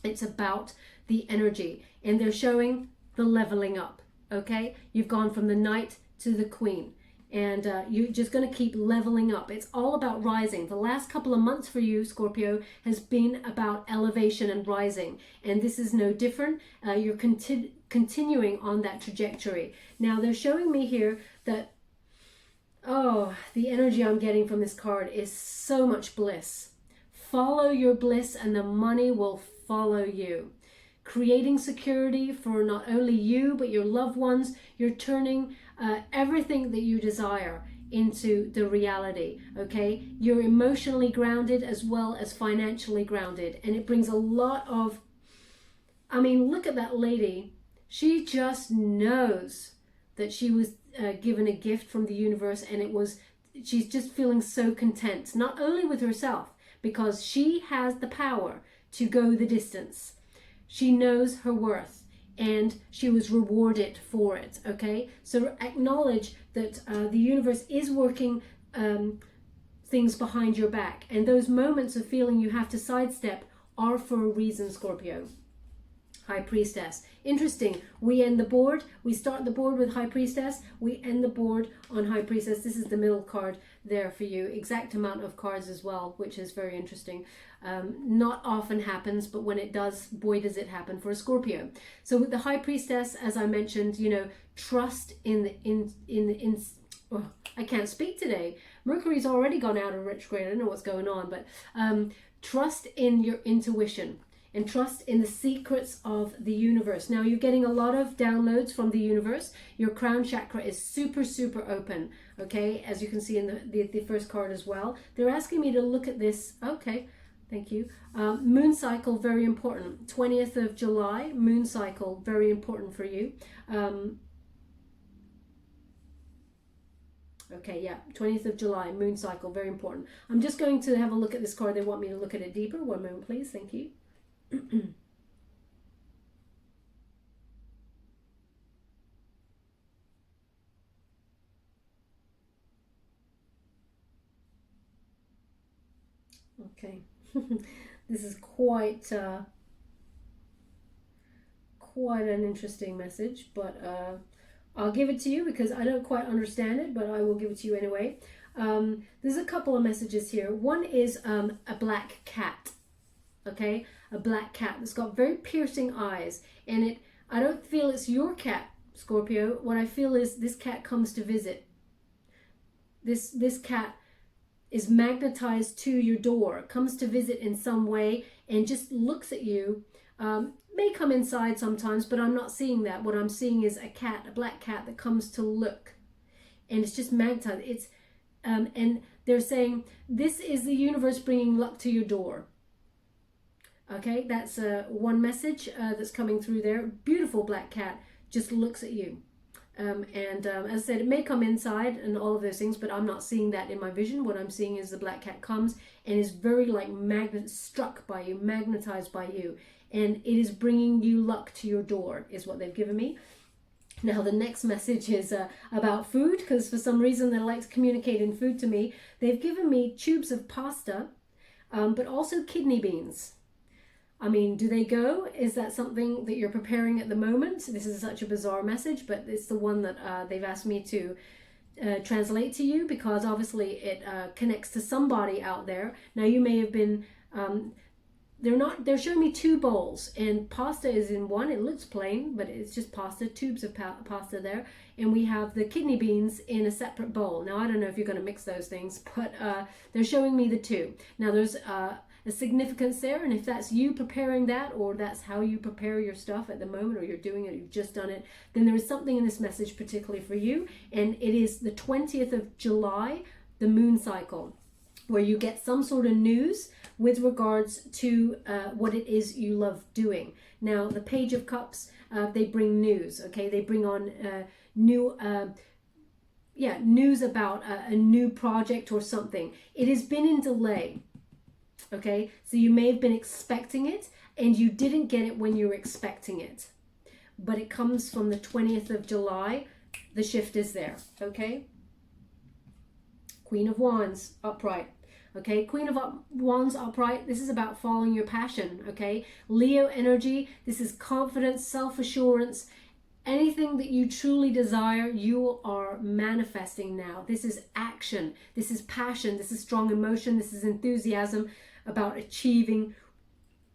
It's about the energy. And they're showing the leveling up, okay? You've gone from the Knight to the Queen. And you're just going to keep leveling up. It's all about rising. The last couple of months for you, Scorpio, has been about elevation and rising. And this is no different. You're continuing on that trajectory. Now, they're showing me here that, oh, the energy I'm getting from this card is so much bliss. Follow your bliss and the money will follow you. Creating security for not only you, but your loved ones. You're turning everything that you desire into the reality, okay? You're emotionally grounded as well as financially grounded. And it brings a lot of, I mean, look at that lady. She just knows that she was given a gift from the universe, and she's just feeling so content, not only with herself, because she has the power to go the distance. She knows her worth, and she was rewarded for it, okay? So acknowledge that the universe is working things behind your back, and those moments of feeling you have to sidestep are for a reason, Scorpio. High Priestess. Interesting. We end the board. We start the board with High Priestess. We end the board on High Priestess. This is the middle card there for you. Exact amount of cards as well, which is very interesting. Not often happens, but when it does, boy, does it happen for a Scorpio. So with the High Priestess, as I mentioned, trust oh, I can't speak today. Mercury's already gone out of retrograde. I don't know what's going on, but trust in your intuition. And trust in the secrets of the universe. Now, you're getting a lot of downloads from the universe. Your crown chakra is super, super open, okay? As you can see in the first card as well. They're asking me to look at this. Okay, thank you. Moon cycle, very important. 20th of July, moon cycle, very important for you. Okay, yeah, 20th of July, moon cycle, very important. I'm just going to have a look at this card. They want me to look at it deeper. One moment, please. Thank you. Okay, this is quite an interesting message, but I'll give it to you because I don't quite understand it, but I will give it to you anyway. There's a couple of messages here. One is a black cat. Okay, a black cat that's got very piercing eyes, and I don't feel it's your cat, Scorpio. What I feel is this cat comes to visit. This cat is magnetized to your door, comes to visit in some way, and just looks at you. May come inside sometimes, but I'm not seeing that. What I'm seeing is a black cat that comes to look, and it's just magnetized. It's and they're saying this is the universe bringing luck to your door. Okay, that's one message that's coming through there. Beautiful black cat just looks at you. As I said, it may come inside and all of those things, but I'm not seeing that in my vision. What I'm seeing is the black cat comes and is very like struck by you, magnetized by you, and it is bringing you luck to your door, is what they've given me. Now the next message is about food, because for some reason they like to communicate in food to me. They've given me tubes of pasta, but also kidney beans. I mean, do they go? Is that something that you're preparing at the moment? This is such a bizarre message, but it's the one that they've asked me to translate to you, because obviously it connects to somebody out there. Now you may have been, they're showing me 2 bowls, and pasta is in one. It looks plain, but it's just pasta, tubes of pasta there. And we have the kidney beans in a separate bowl. Now I don't know if you're going to mix those things, but they're showing me the 2. Now there's a significance there, and if that's you preparing that, or that's how you prepare your stuff at the moment, or you're doing it, you've just done it, then there is something in this message particularly for you. And it is the 20th of July, the moon cycle, where you get some sort of news with regards to what it is you love doing. Now the Page of Cups, they bring news, okay? They bring on news about a new project or something. It has been in delay. Okay, so you may have been expecting it and you didn't get it when you were expecting it, but it comes from the 20th of July. The shift is there. Okay, Queen of Wands upright. Okay, Queen of Wands upright. This is about following your passion. Okay, Leo energy. This is confidence, self-assurance. Anything that you truly desire, you are manifesting now. This is action. This is passion. This is strong emotion. This is enthusiasm about achieving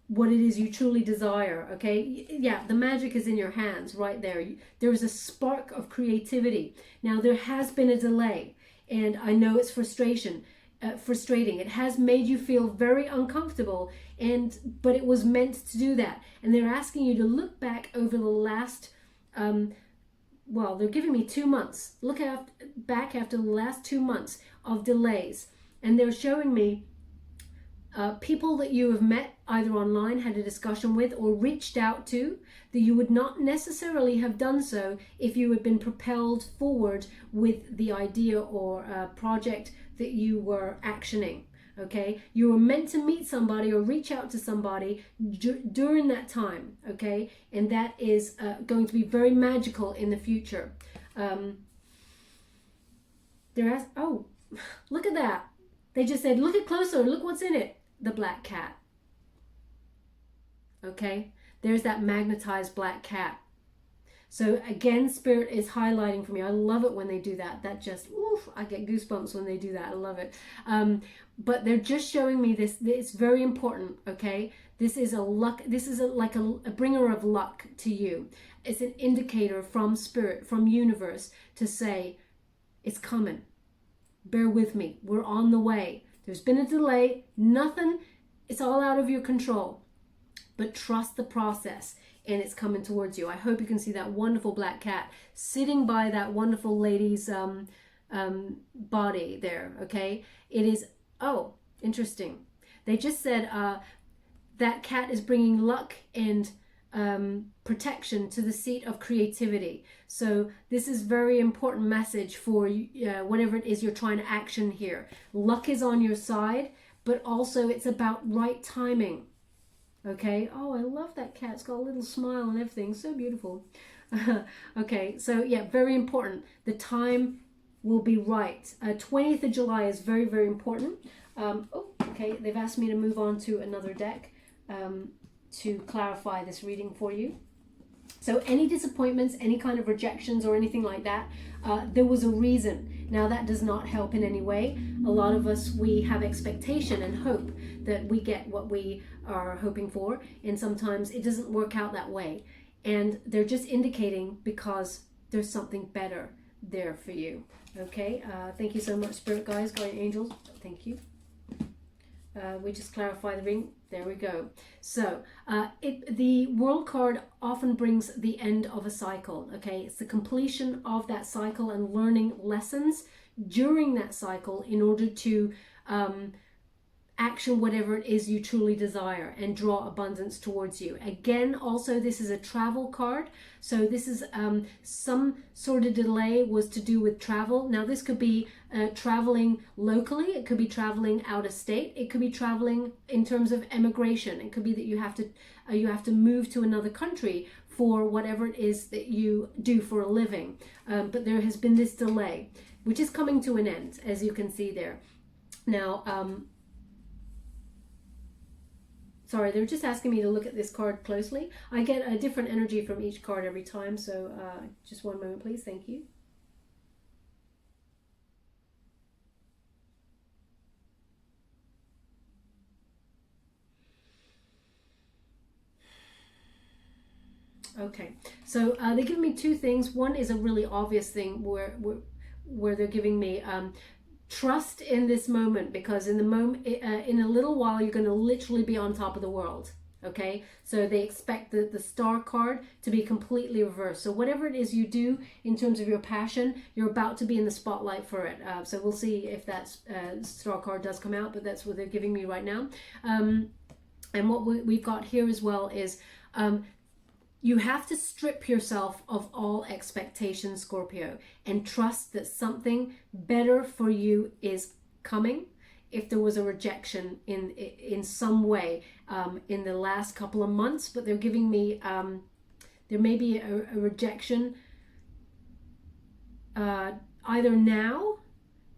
what it is you truly desire. Okay, yeah, the magic is in your hands right there. There is a spark of creativity. Now there has been a delay, and I know it's frustrating. It has made you feel very uncomfortable, but it was meant to do that. And they're asking you to look back over the last well, they're giving me 2 months. Look back after the last 2 months of delays, and they're showing me people that you have met either online, had a discussion with, or reached out to, that you would not necessarily have done so if you had been propelled forward with the idea or project that you were actioning. Okay, you were meant to meet somebody or reach out to somebody during that time. Okay, and that is going to be very magical in the future. Oh, look at that. They just said, look at closer, look what's in it. The black cat. Okay, there's that magnetized black cat. So again, Spirit is highlighting for me. I love it when they do that. That just, oof, I get goosebumps when they do that. I love it. But they're just showing me this. It's very important, okay? This is like a bringer of luck to you. It's an indicator from Spirit, from universe, to say, it's coming. Bear with me. We're on the way. There's been a delay. Nothing. It's all out of your control. But trust the process, and it's coming towards you. I hope you can see that wonderful black cat sitting by that wonderful lady's body there, okay? It is, oh, interesting. They just said that cat is bringing luck and protection to the seat of creativity. So this is very important message for whatever it is you're trying to action here. Luck is on your side, but also it's about right timing. Okay, oh, I love that cat. It's got a little smile and everything. So beautiful. Okay, so yeah, very important. The time will be right. 20th of July is very, very important. Oh, okay, they've asked me to move on to another deck to clarify this reading for you. So any disappointments, any kind of rejections or anything like that, there was a reason. Now that does not help in any way. A lot of us, we have expectation and hope that we get what we are hoping for, and sometimes it doesn't work out that way. And they're just indicating because there's something better there for you. Okay, thank you so much, Spirit Guides, Guardian Angels. Thank you. We just clarify the ring. There we go. So the World card often brings the end of a cycle. Okay, it's the completion of that cycle and learning lessons during that cycle in order to action whatever it is you truly desire and draw abundance towards you. Again, also this is a travel card, so this is some sort of delay was to do with travel. Now this could be traveling locally, it could be traveling out of state, it could be traveling in terms of emigration, it could be that you have to move to another country for whatever it is that you do for a living, but there has been this delay which is coming to an end, as you can see there. Now sorry, they're just asking me to look at this card closely. I get a different energy from each card every time, so just one moment, please. Thank you. Okay, so they're giving me two things. One is a really obvious thing where they're giving me trust in this moment, because in the moment, in a little while, you're going to literally be on top of the world. Okay, so they expect the star card to be completely reversed. So whatever it is you do in terms of your passion, you're about to be in the spotlight for it. So we'll see if that star card does come out, but that's what they're giving me right now. And what we've got here as well is you have to strip yourself of all expectations, Scorpio, and trust that something better for you is coming. If there was a rejection in some way in the last couple of months, but they're giving me, there may be a rejection either now,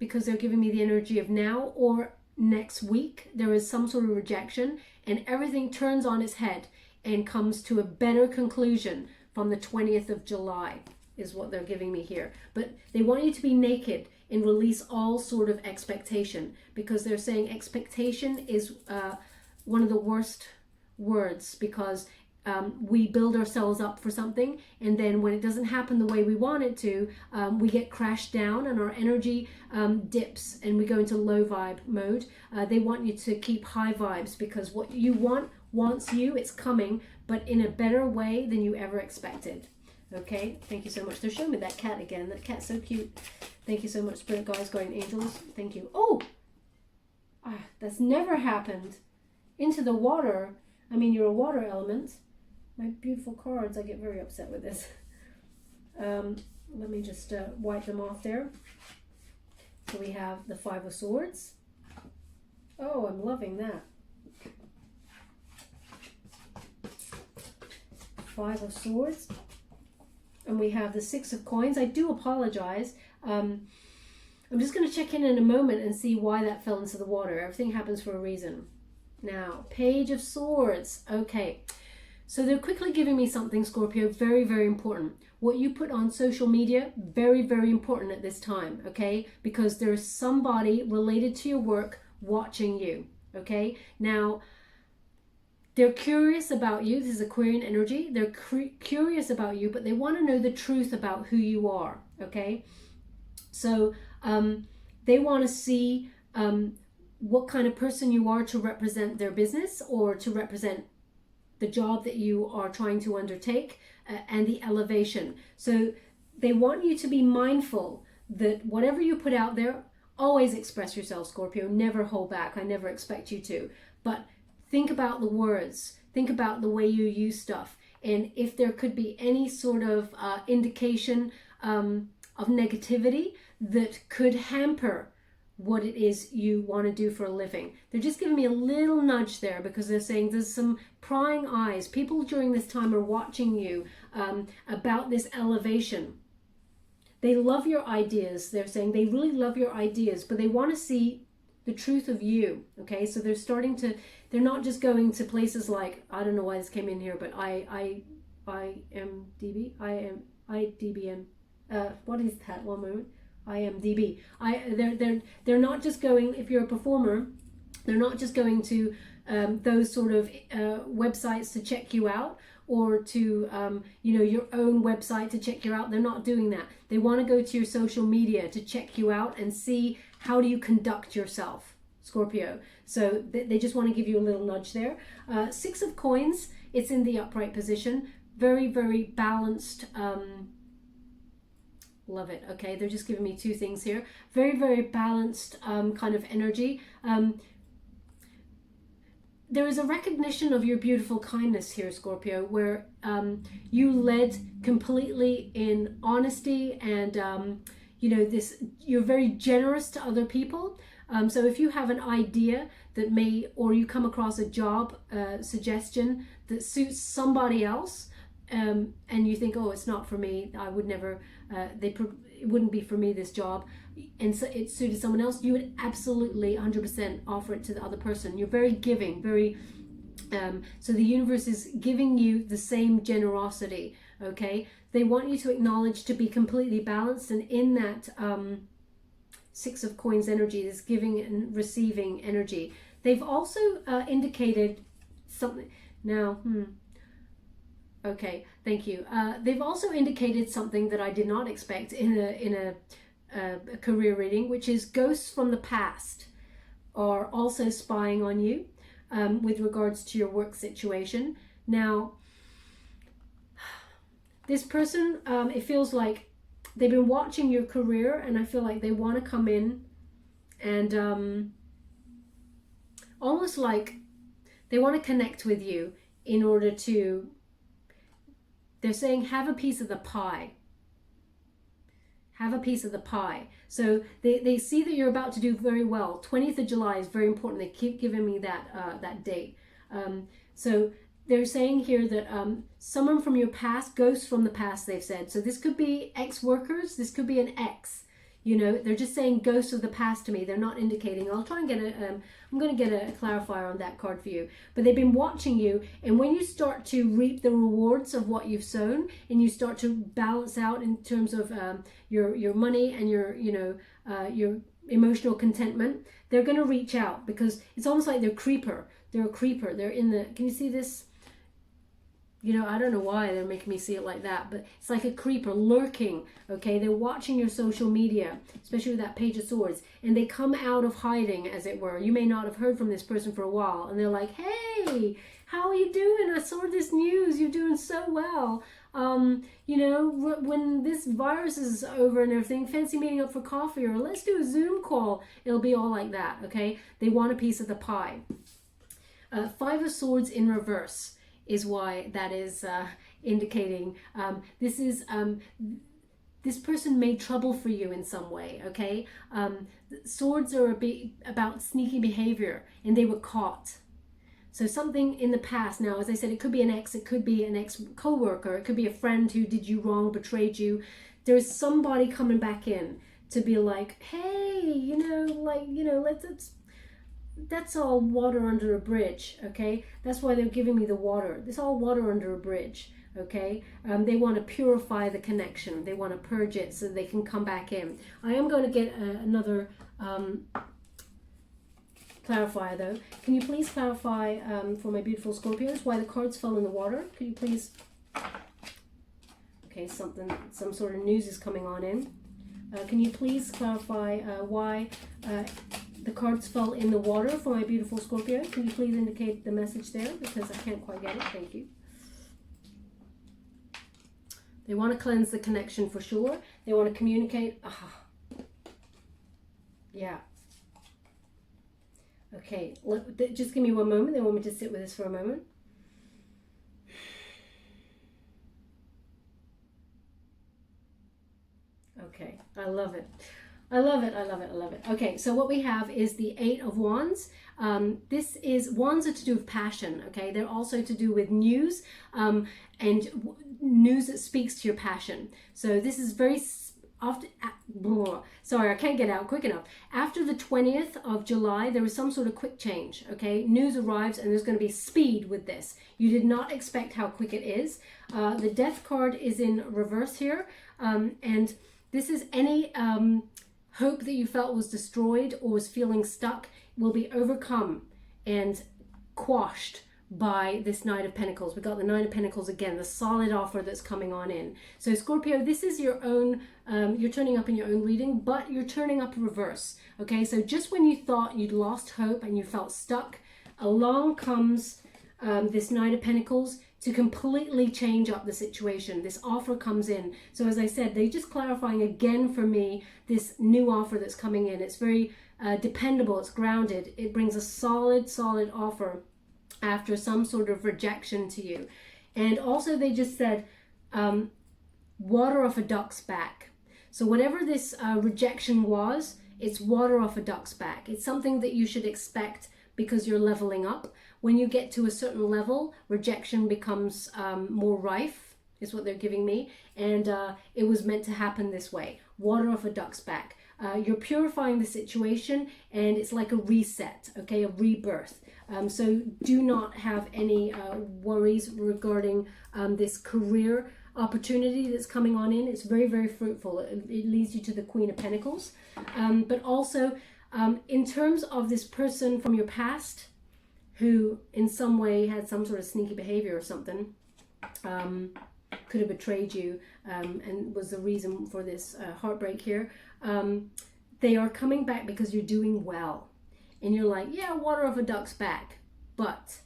because they're giving me the energy of now, or next week. There is some sort of rejection and everything turns on its head and comes to a better conclusion from the 20th of July is what they're giving me here. But they want you to be naked and release all sort of expectation, because they're saying expectation is one of the worst words, because we build ourselves up for something, and then when it doesn't happen the way we want it to, we get crashed down and our energy dips and we go into low vibe mode. They want you to keep high vibes, because what you wants you, it's coming, but in a better way than you ever expected. Okay, thank you so much. They're showing me that cat again. That cat's so cute. Thank you so much, Spirit Guides, Guardian Angels. Thank you. Oh, that's never happened. Into the water. I mean, you're a water element. My beautiful cards, I get very upset with this. Let me just wipe them off there. So we have the Five of Swords. Oh, I'm loving that. Five of Swords. And we have the Six of Coins. I do apologize. I'm just going to check in a moment and see why that fell into the water. Everything happens for a reason. Now, Page of Swords. Okay. So they're quickly giving me something, Scorpio, very, very important. What you put on social media, very, very important at this time, okay? Because there's somebody related to your work watching you, okay? Now, they're curious about you. This is Aquarian energy. They're curious about you, but they want to know the truth about who you are, okay? So they want to see what kind of person you are to represent their business or to represent the job that you are trying to undertake, and the elevation. So they want you to be mindful that whatever you put out there, always express yourself, Scorpio. Never hold back. I never expect you to. But think about the words. Think about the way you use stuff. And if there could be any sort of indication of negativity that could hamper what it is you want to do for a living. They're just giving me a little nudge there, because they're saying there's some prying eyes. People during this time are watching you about this elevation. They love your ideas. They're saying they really love your ideas, but they want to see the truth of you. Okay, so they're not just going to places like, I don't know why this came in here, but IDBM. What is that? One moment. IMDb. They're not just going, if you're a performer, they're not just going to those sort of websites to check you out, or to your own website to check you out. They're not doing that. They want to go to your social media to check you out and see how do you conduct yourself, Scorpio. So they just want to give you a little nudge there. Six of Coins, it's in the upright position. Very, very balanced. Love it. Okay, they're just giving me two things here. Very, very balanced kind of energy. there is a recognition of your beautiful kindness here, Scorpio, where you led completely in honesty, and you know, you're very generous to other people. So if you have an idea that or you come across a job suggestion that suits somebody else, and you think, oh, it's not for me, I would never, it wouldn't be for me, this job, and so it suited someone else, you would absolutely 100% offer it to the other person. You're very giving, very so the universe is giving you the same generosity. Okay, they want you to acknowledge to be completely balanced, and in that Six of Coins energy, this giving and receiving energy. They've also indicated something now. Okay, thank you. They've also indicated something that I did not expect in a career reading, which is ghosts from the past are also spying on you with regards to your work situation. Now, this person, it feels like they've been watching your career, and I feel like they want to come in and almost like they want to connect with you in order to, they're saying, have a piece of the pie. Have a piece of the pie. So they see that you're about to do very well. 20th of July is very important. They keep giving me that date. So they're saying here that someone from your past, ghosts from the past, they've said. So this could be ex-workers. This could be an ex. You know, they're just saying ghosts of the past to me. They're not indicating. I'll try and get I'm going to get a clarifier on that card for you. But they've been watching you, and when you start to reap the rewards of what you've sown, and you start to balance out in terms of your money and your emotional contentment, they're going to reach out, because it's almost like they're a creeper. They're in the. Can you see this? You know, I don't know why they're making me see it like that, but it's like a creeper lurking, okay? They're watching your social media, especially with that Page of Swords, and they come out of hiding, as it were. You may not have heard from this person for a while, and they're like, hey, how are you doing? I saw this news. You're doing so well. You know, when this virus is over and everything, fancy meeting up for coffee, or let's do a Zoom call. It'll be all like that, okay? They want a piece of the pie. Five of Swords in reverse is why that is indicating this person made trouble for you in some way, okay? Swords are about sneaky behavior, and they were caught. So something in the past. Now, as I said, it could be an ex, it could be an ex co-worker, it could be a friend who did you wrong, betrayed you. There's somebody coming back in to be like, hey, you know, like, you know, let's that's all water under a bridge, okay? That's why they're giving me the water. It's all water under a bridge, okay? They want to purify the connection. They want to purge it so they can come back in. I am going to get another clarifier, though. Can you please clarify for my beautiful Scorpios why the cards fell in the water? Could you please... Okay, some sort of news is coming on in. Can you please clarify why... the cards fell in the water for my beautiful Scorpio? Can you please indicate the message there? Because I can't quite get it. Thank you. They want to cleanse the connection for sure. They want to communicate. Yeah. Okay. Just give me one moment. They want me to sit with this for a moment. Okay. I love it. I love it, I love it, I love it. Okay, so what we have is the Eight of Wands. Wands are to do with passion, okay? They're also to do with news and news that speaks to your passion. So this is very sorry, I can't get out quick enough. After the 20th of July, there is some sort of quick change, okay? News arrives, and there's going to be speed with this. You did not expect how quick it is. The Death card is in reverse here, and this is any... hope that you felt was destroyed or was feeling stuck will be overcome and quashed by this Knight of Pentacles. We got the Nine of Pentacles again, the solid offer that's coming on in. So Scorpio, this is your own, you're turning up in your own reading, but you're turning up reverse. Okay, so just when you thought you'd lost hope and you felt stuck, along comes this Knight of Pentacles to completely change up the situation. This offer comes in. So as I said, they're just clarifying again for me this new offer that's coming in. It's very dependable. It's grounded. It brings a solid offer after some sort of rejection to you. And also they just said water off a duck's back. So whatever this rejection was, it's water off a duck's back. It's something that you should expect because you're leveling up. When you get to a certain level, rejection becomes more rife, is what they're giving me. And it was meant to happen this way. Water off a duck's back. You're purifying the situation, and it's like a reset, okay, a rebirth. So do not have any worries regarding this career opportunity that's coming on in. It's very, very fruitful. It leads you to the Queen of Pentacles. But also, in terms of this person from your past who in some way had some sort of sneaky behavior or something, could have betrayed you and was the reason for this heartbreak here, they are coming back because you're doing well. And you're like, yeah, water off a duck's back. But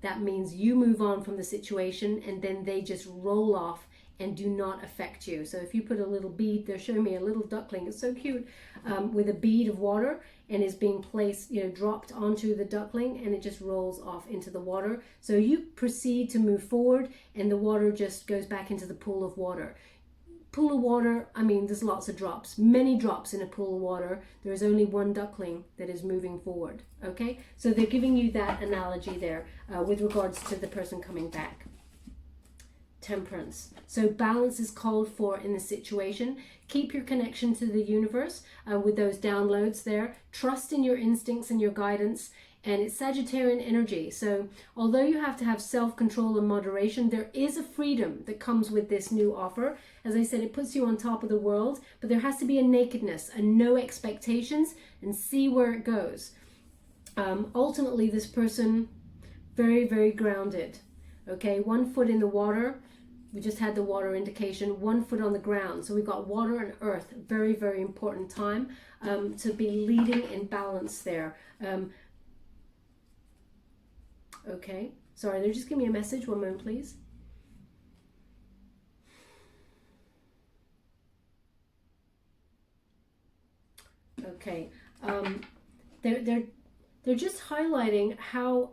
that means you move on from the situation, and then they just roll off and do not affect you. So if you put a little bead, they're showing me a little duckling, it's so cute, with a bead of water, and is being placed, dropped onto the duckling, and it just rolls off into the water. So you proceed to move forward, and the water just goes back into the pool of water. Pool of water, I mean, there's lots of drops, many drops in a pool of water. There is only one duckling that is moving forward, okay? So they're giving you that analogy there with regards to the person coming back. Temperance. So balance is called for in this situation. Keep your connection to the universe with those downloads there. Trust in your instincts and your guidance. And it's Sagittarian energy. So although you have to have self-control and moderation, there is a freedom that comes with this new offer. As I said, it puts you on top of the world, but there has to be a nakedness and no expectations, and see where it goes. Ultimately, this person, very, very grounded. Okay, 1 foot in the water. We just had the water indication, 1 foot on the ground. So we've got water and earth. Very, very important time to be leading in balance there. Okay, sorry, they're just giving me a message. 1 moment, please. Okay, they're just highlighting how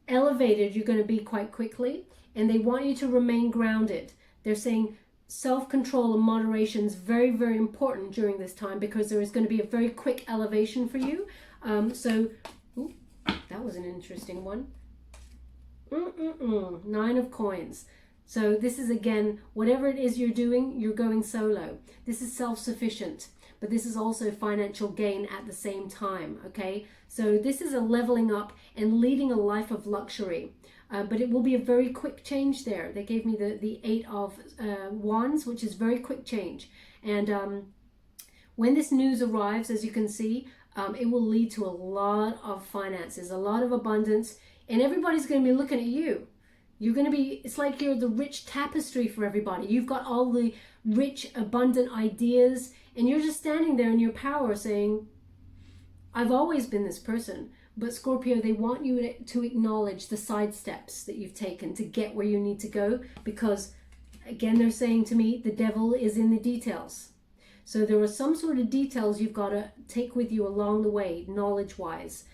elevated you're going to be quite quickly, and they want you to remain grounded. They're saying self-control and moderation is very, very important during this time, because there is going to be a very quick elevation for you. Ooh, that was an interesting one. 9 of coins. So this is, again, whatever it is you're doing, you're going solo. This is self-sufficient, but this is also financial gain at the same time, okay? So this is a leveling up and leading a life of luxury. But it will be a very quick change there. They gave me the 8 of Wands, which is very quick change. And when this news arrives, as you can see, it will lead to a lot of finances, a lot of abundance, and everybody's going to be looking at you. You're going to be, it's like you're the rich tapestry for everybody. You've got all the rich, abundant ideas, and you're just standing there in your power saying, I've always been this person. But Scorpio, they want you to acknowledge the side steps that you've taken to get where you need to go, because, again, they're saying to me, the devil is in the details. So there are some sort of details you've got to take with you along the way, knowledge-wise,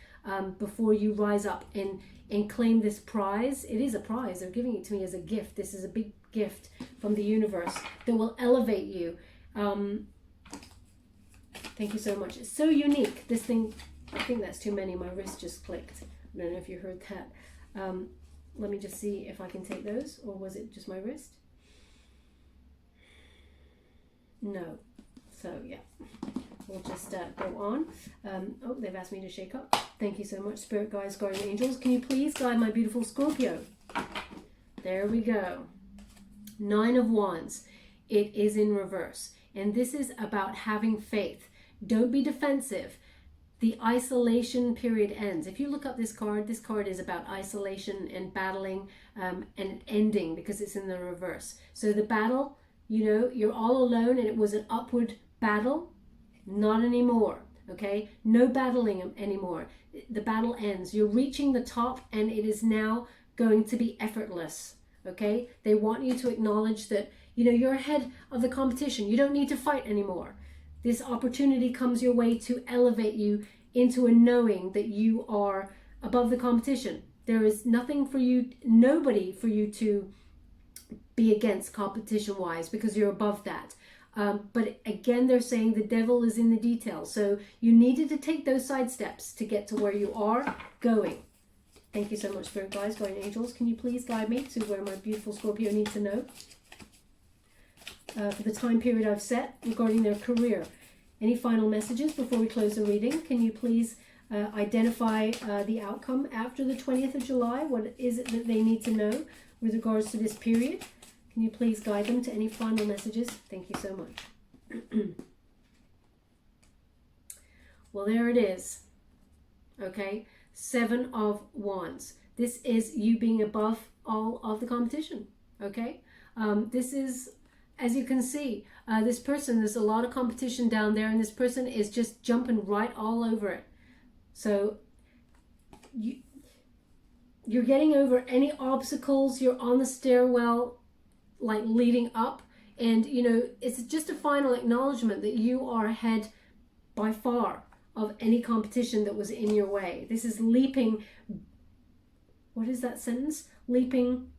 before you rise up and claim this prize. It is a prize. They're giving it to me as a gift. This is a big gift from the universe that will elevate you. Thank you so much. It's so unique. This thing, I think that's too many. My wrist just clicked. I don't know if you heard that. Let me just see if I can take those, or was it just my wrist? No. So yeah, we'll just go on. Oh, they've asked me to shake up. Thank you so much, Spirit Guides, Guardian Angels. Can you please guide my beautiful Scorpio? There we go. 9 of Wands. It is in reverse. And this is about having faith. Don't be defensive. The isolation period ends. If you look up this card is about isolation and battling and ending, because it's in the reverse. So the battle, you're all alone, and it was an upward battle. Not anymore, okay? No battling anymore. The battle ends. You're reaching the top, and it is now going to be effortless, okay? They want you to acknowledge that, you're ahead of the competition. You don't need to fight anymore. This opportunity comes your way to elevate you into a knowing that you are above the competition. There is nothing for you, nobody for you to be against competition-wise, because you're above that. But again, they're saying the devil is in the details. So you needed to take those side steps to get to where you are going. Thank you so much, Spirit Guides, Guardian Angels. Can you please guide me to where my beautiful Scorpio needs to know? For the time period I've set regarding their career. Any final messages before we close the reading? Can you please identify the outcome after the 20th of July? What is it that they need to know with regards to this period? Can you please guide them to any final messages? Thank you so much. Well, there it is. Okay, 7 of Wands. This is you being above all of the competition. Okay, this is, as you can see, this person, there's a lot of competition down there, and this person is just jumping right all over it. So you're getting over any obstacles. You're on the stairwell, like leading up, and you know, it's just a final acknowledgement that you are ahead by far of any competition that was in your way. This is leaping, what is that sentence? Leaping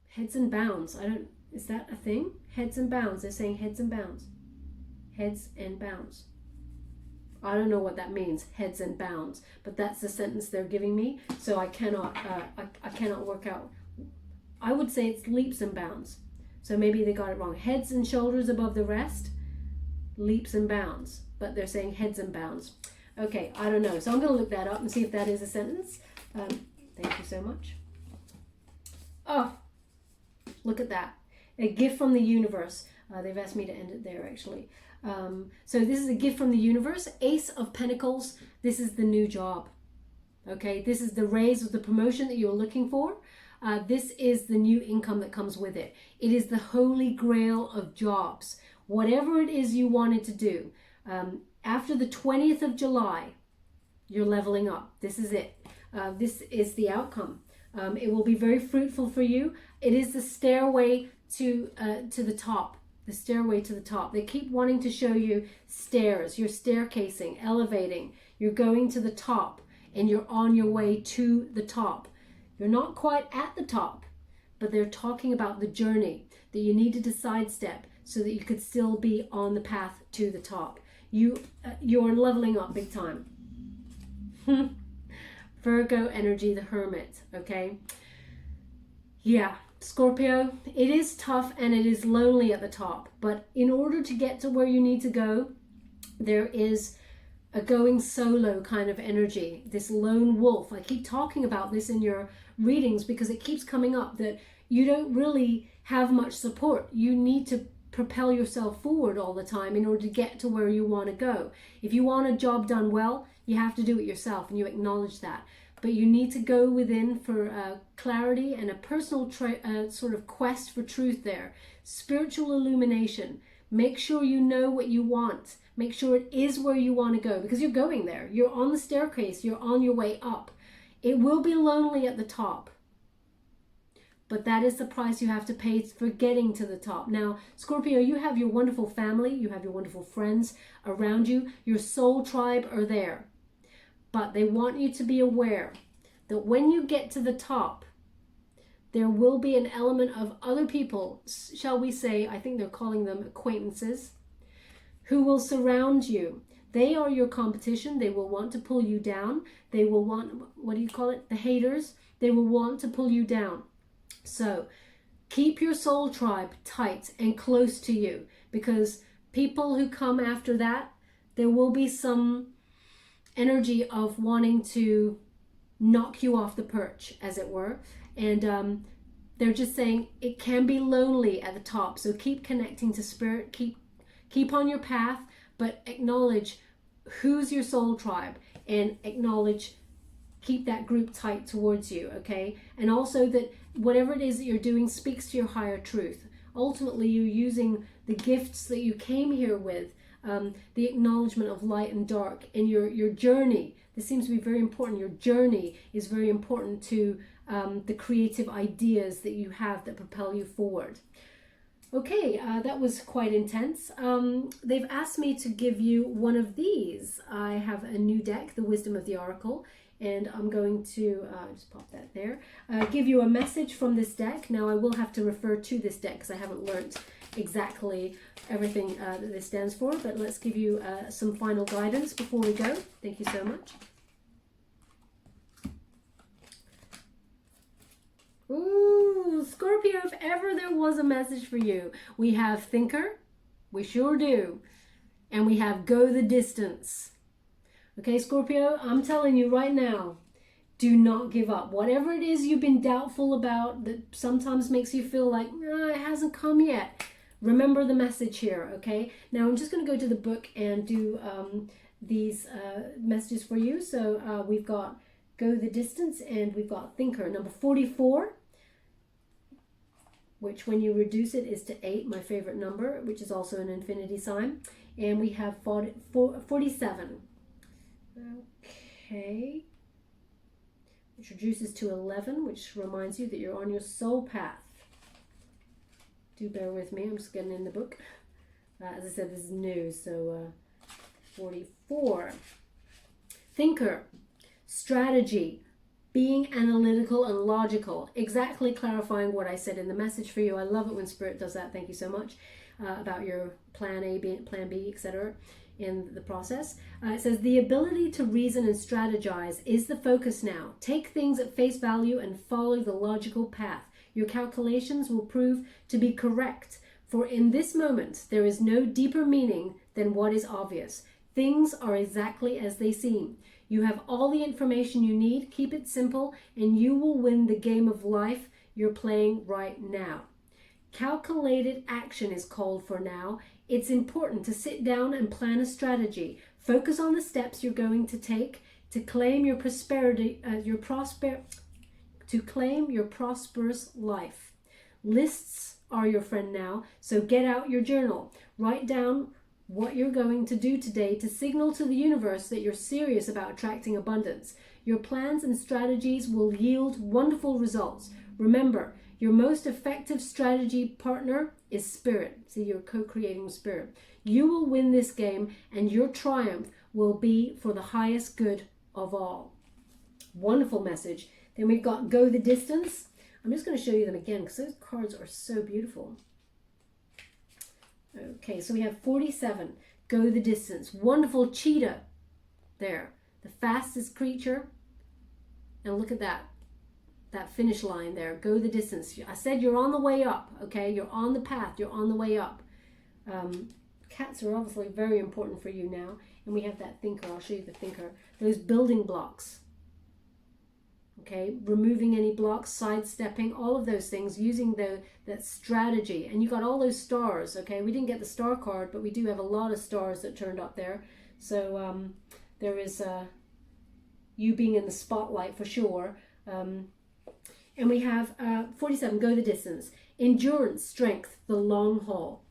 heads and bounds. Is that a thing? Heads and bounds. They're saying heads and bounds. Heads and bounds. I don't know what that means, heads and bounds, but that's the sentence they're giving me. So I cannot work out. I would say it's leaps and bounds. So maybe they got it wrong. Heads and shoulders above the rest, leaps and bounds. But they're saying heads and bounds. Okay, I don't know. So I'm going to look that up and see if that is a sentence. Thank you so much. Oh, look at that. A gift from the universe. They've asked me to end it there, actually. So this is a gift from the universe. Ace of Pentacles. This is the new job. Okay, this is the raise of the promotion that you're looking for. This is the new income that comes with it. It is the holy grail of jobs. Whatever it is you wanted to do. After the 20th of July, you're leveling up. This is it. This is the outcome. It will be very fruitful for you. It is the stairway to the top. The stairway to the top. They keep wanting to show you stairs. You're staircasing, elevating. You're going to the top, and you're on your way to the top. You're not quite at the top, but they're talking about the journey that you needed to sidestep so that you could still be on the path to the top. You're leveling up big time. Virgo energy, the Hermit, okay? Yeah, Scorpio, it is tough and it is lonely at the top, but in order to get to where you need to go, there is a going solo kind of energy, this lone wolf. I keep talking about this in your readings because it keeps coming up that you don't really have much support. You need to propel yourself forward all the time in order to get to where you want to go. If you want a job done well, you have to do it yourself, and you acknowledge that. But you need to go within for clarity and a personal sort of quest for truth there. Spiritual illumination. Make sure you know what you want. Make sure it is where you want to go, because you're going there. You're on the staircase. You're on your way up. It will be lonely at the top, but that is the price you have to pay for getting to the top. Now, Scorpio, you have your wonderful family. You have your wonderful friends around you. Your soul tribe are there. But they want you to be aware that when you get to the top, there will be an element of other people, shall we say, I think they're calling them acquaintances, who will surround you. They are your competition. They will want to pull you down. They will want, what do you call it? The haters. They will want to pull you down. So keep your soul tribe tight and close to you, because people who come after that, there will be some energy of wanting to knock you off the perch, as it were. And they're just saying it can be lonely at the top. So keep connecting to spirit. Keep on your path, but acknowledge who's your soul tribe, and acknowledge, keep that group tight towards you, okay? And also that whatever it is that you're doing speaks to your higher truth. Ultimately, you're using the gifts that you came here with, the acknowledgement of light and dark, and your journey. This seems to be very important. Your journey is very important to the creative ideas that you have that propel you forward. Okay, that was quite intense. They've asked me to give you one of these. I have a new deck, the Wisdom of the Oracle, and I'm going to just pop that there. Give you a message from this deck. Now I will have to refer to this deck because I haven't learnt exactly everything that this stands for, but let's give you some final guidance before we go. Thank you so much. Ooh, Scorpio, if ever there was a message for you, we have Thinker, we sure do, and we have Go the Distance. Okay, Scorpio, I'm telling you right now, do not give up. Whatever it is you've been doubtful about that sometimes makes you feel like, it hasn't come yet, remember the message here, okay? Now I'm just going to go to the book and do these messages for you. So we've got Go the Distance, and we've got Thinker, number 44, which when you reduce it is to 8, my favorite number, which is also an infinity sign. And we have 47. Okay. Which reduces to 11, which reminds you that you're on your soul path. Do bear with me, I'm just getting in the book. As I said, this is new, so 44. Thinker. Strategy, being analytical and logical, exactly clarifying what I said in the message for you. I love it when Spirit does that. Thank you so much. About your plan A, plan B, etc. in the process. It says, the ability to reason and strategize is the focus now. Take things at face value and follow the logical path. Your calculations will prove to be correct, for in this moment there is no deeper meaning than what is obvious. Things are exactly as they seem. You have all the information you need. Keep it simple and you will win the game of life you're playing right now. Calculated action is called for now. It's important to sit down and plan a strategy. Focus on the steps you're going to take to claim your prosperity, to claim your prosperous life. Lists are your friend now, so get out your journal. Write down what you're going to do today to signal to the universe that you're serious about attracting abundance. Your plans and strategies will yield wonderful results. Remember, your most effective strategy partner is Spirit. See, you're co-creating with Spirit. You will win this game and your triumph will be for the highest good of all. Wonderful message. Then we've got Go the Distance. I'm just going to show you them again because those cards are so beautiful. Okay, so we have 47, Go the Distance. Wonderful cheetah there, the fastest creature. And look at that finish line there, Go the Distance. I said you're on the way up, okay? You're on the path, you're on the way up. Cats are obviously very important for you now. And we have that Thinker, I'll show you the Thinker. Those building blocks. Okay, removing any blocks, sidestepping, all of those things, using that strategy. And you got all those stars, okay? We didn't get the star card, but we do have a lot of stars that turned up there. So there is you being in the spotlight for sure. And we have 47, Go the Distance. Endurance, strength, the long haul.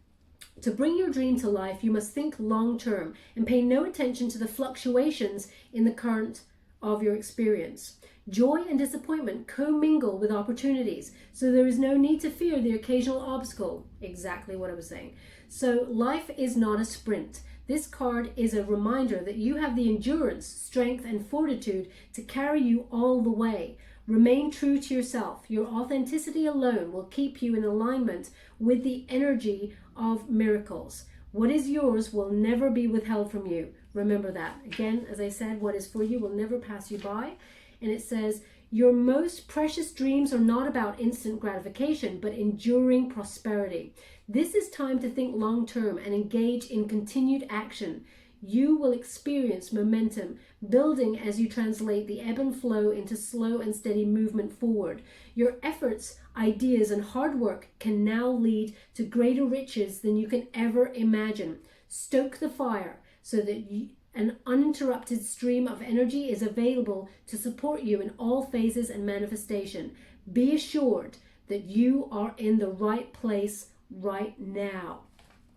To bring your dream to life, you must think long term and pay no attention to the fluctuations in the current of your experience. Joy and disappointment commingle with opportunities, so there is no need to fear the occasional obstacle. Exactly what I was saying. So life is not a sprint. This card is a reminder that you have the endurance, strength, and fortitude to carry you all the way. Remain true to yourself. Your authenticity alone will keep you in alignment with the energy of miracles. What is yours will never be withheld from you. Remember that. Again, as I said, what is for you will never pass you by. And it says, your most precious dreams are not about instant gratification, but enduring prosperity. This is time to think long term and engage in continued action. You will experience momentum building as you translate the ebb and flow into slow and steady movement forward. Your efforts, ideas, and hard work can now lead to greater riches than you can ever imagine. Stoke the fire so that an uninterrupted stream of energy is available to support you in all phases and manifestation. Be assured that you are in the right place right now.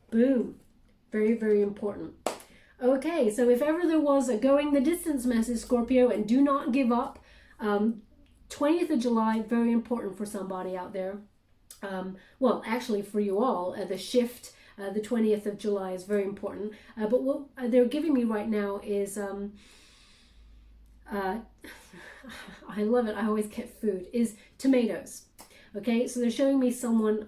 Boom. Very, very important. Okay, so if ever there was a going the distance message, Scorpio, and do not give up, 20th of July, very important for somebody out there. Well, actually for you all, the shift, the 20th of July is very important. But what they're giving me right now is, I love it, I always get food, is tomatoes. Okay, so they're showing me someone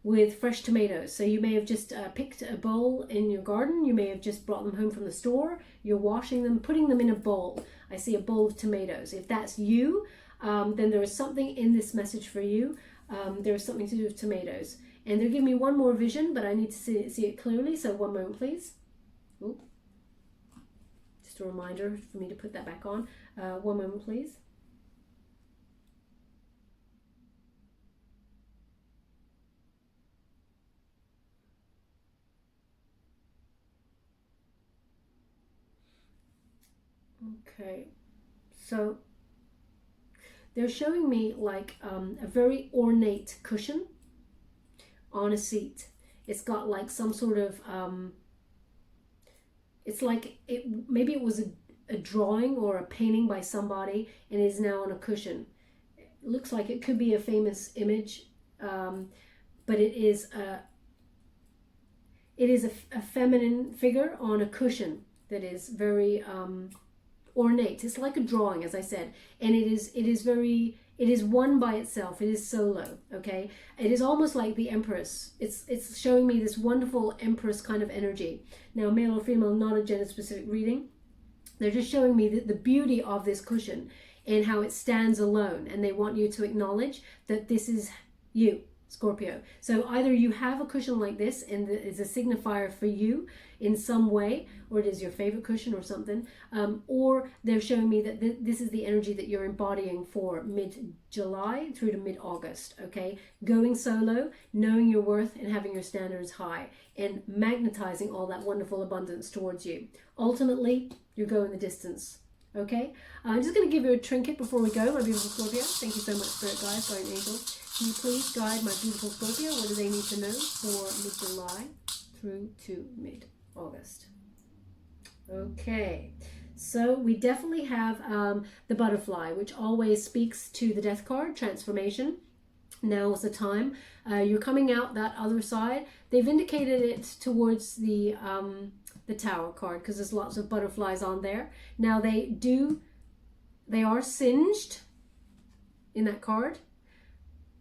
with fresh tomatoes. So you may have just picked a bowl in your garden. You may have just brought them home from the store. You're washing them, putting them in a bowl. I see a bowl of tomatoes. If that's you, then there is something in this message for you. There is something to do with tomatoes. And they're giving me one more vision, but I need to see it clearly. So one moment, please. Ooh. Just a reminder for me to put that back on. One moment, please. Okay, so they're showing me like a very ornate cushion on a seat. It's got like some sort of, it's like, maybe it was a drawing or a painting by somebody and is now on a cushion. It looks like it could be a famous image, but it is a feminine figure on a cushion that is very ornate. It's like a drawing, as I said, and it is one by itself. It is solo. Okay, it is almost like the Empress. It's showing me this wonderful Empress kind of energy. Now, male or female, not a gender specific reading. They're just showing me the beauty of this cushion and how it stands alone, and they want you to acknowledge that this is you, Scorpio. So either you have a cushion like this and it's a signifier for you in some way, or it is your favorite cushion or something, or they're showing me that this is the energy that you're embodying for mid-July through to mid-August. Okay, going solo, knowing your worth and having your standards high and magnetizing all that wonderful abundance towards you. Ultimately, you're going the distance. Okay, I'm just going to give you a trinket before we go, my beautiful Scorpio. Thank you so much, Spirit Guides, Guardian Angels. Can you please guide my beautiful Scorpio? What do they need to know for mid-July through to mid-August? Okay, so we definitely have the butterfly, which always speaks to the death card, transformation. Now is the time. You're coming out that other side. They've indicated it towards the Tower card because there's lots of butterflies on there. Now they are singed in that card,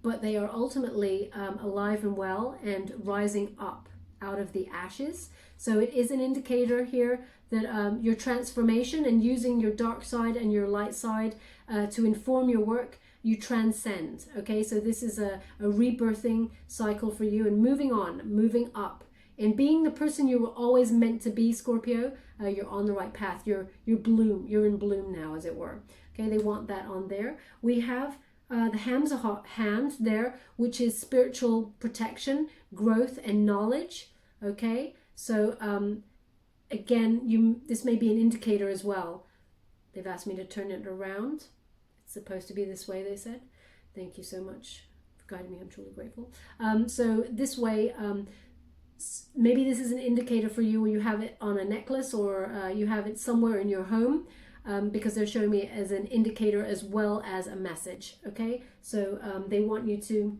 but they are ultimately alive and well and rising up out of the ashes. So it is an indicator here that your transformation and using your dark side and your light side to inform your work, you transcend. Okay, so this is a rebirthing cycle for you and moving on, moving up. And being the person you were always meant to be, Scorpio, you're on the right path. You're in bloom now, as it were. Okay, they want that on there. We have the hand there, which is spiritual protection, growth, and knowledge. Okay, so again, this may be an indicator as well. They've asked me to turn it around. It's supposed to be this way, they said. Thank you so much for guiding me. I'm truly grateful. So this way, maybe this is an indicator for you when you have it on a necklace or you have it somewhere in your home, because they're showing me it as an indicator as well as a message. Okay, so they want you to,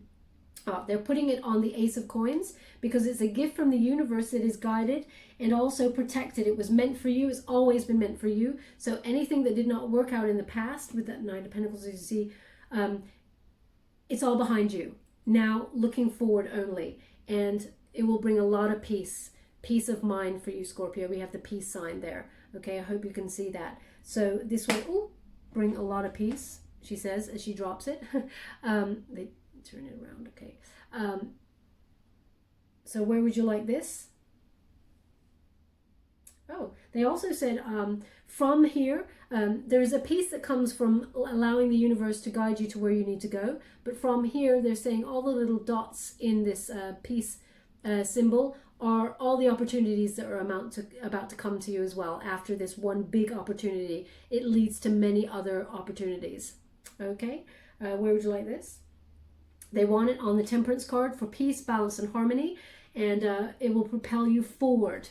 they're putting it on the Ace of Coins because it's a gift from the universe that is guided and also protected. It was meant for you. It's always been meant for you. So anything that did not work out in the past with that Knight of Pentacles, as you see, it's all behind you. Now looking forward only, and it will bring a lot of peace of mind for you, Scorpio. We have the peace sign there. Okay, I hope you can see that. So this will bring a lot of peace, she says as she drops it. They turn it around. Okay. So where would you like this? Oh, they also said from here, there's a peace that comes from allowing the universe to guide you to where you need to go. But from here, they're saying all the little dots in this peace symbol are all the opportunities that are about to come to you as well. After this one big opportunity, it leads to many other opportunities. Okay, where would you like this? They want it on the Temperance card for peace, balance, and harmony, and it will propel you forward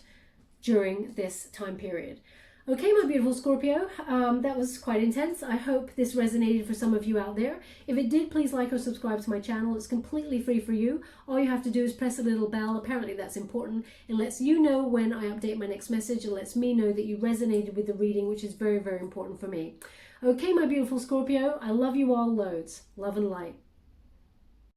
during this time period. Okay, my beautiful Scorpio, that was quite intense. I hope this resonated for some of you out there. If it did, please like or subscribe to my channel. It's completely free for you. All you have to do is press a little bell. Apparently that's important. It lets you know when I update my next message. It lets me know that you resonated with the reading, which is very, very important for me. Okay, my beautiful Scorpio, I love you all loads. Love and light.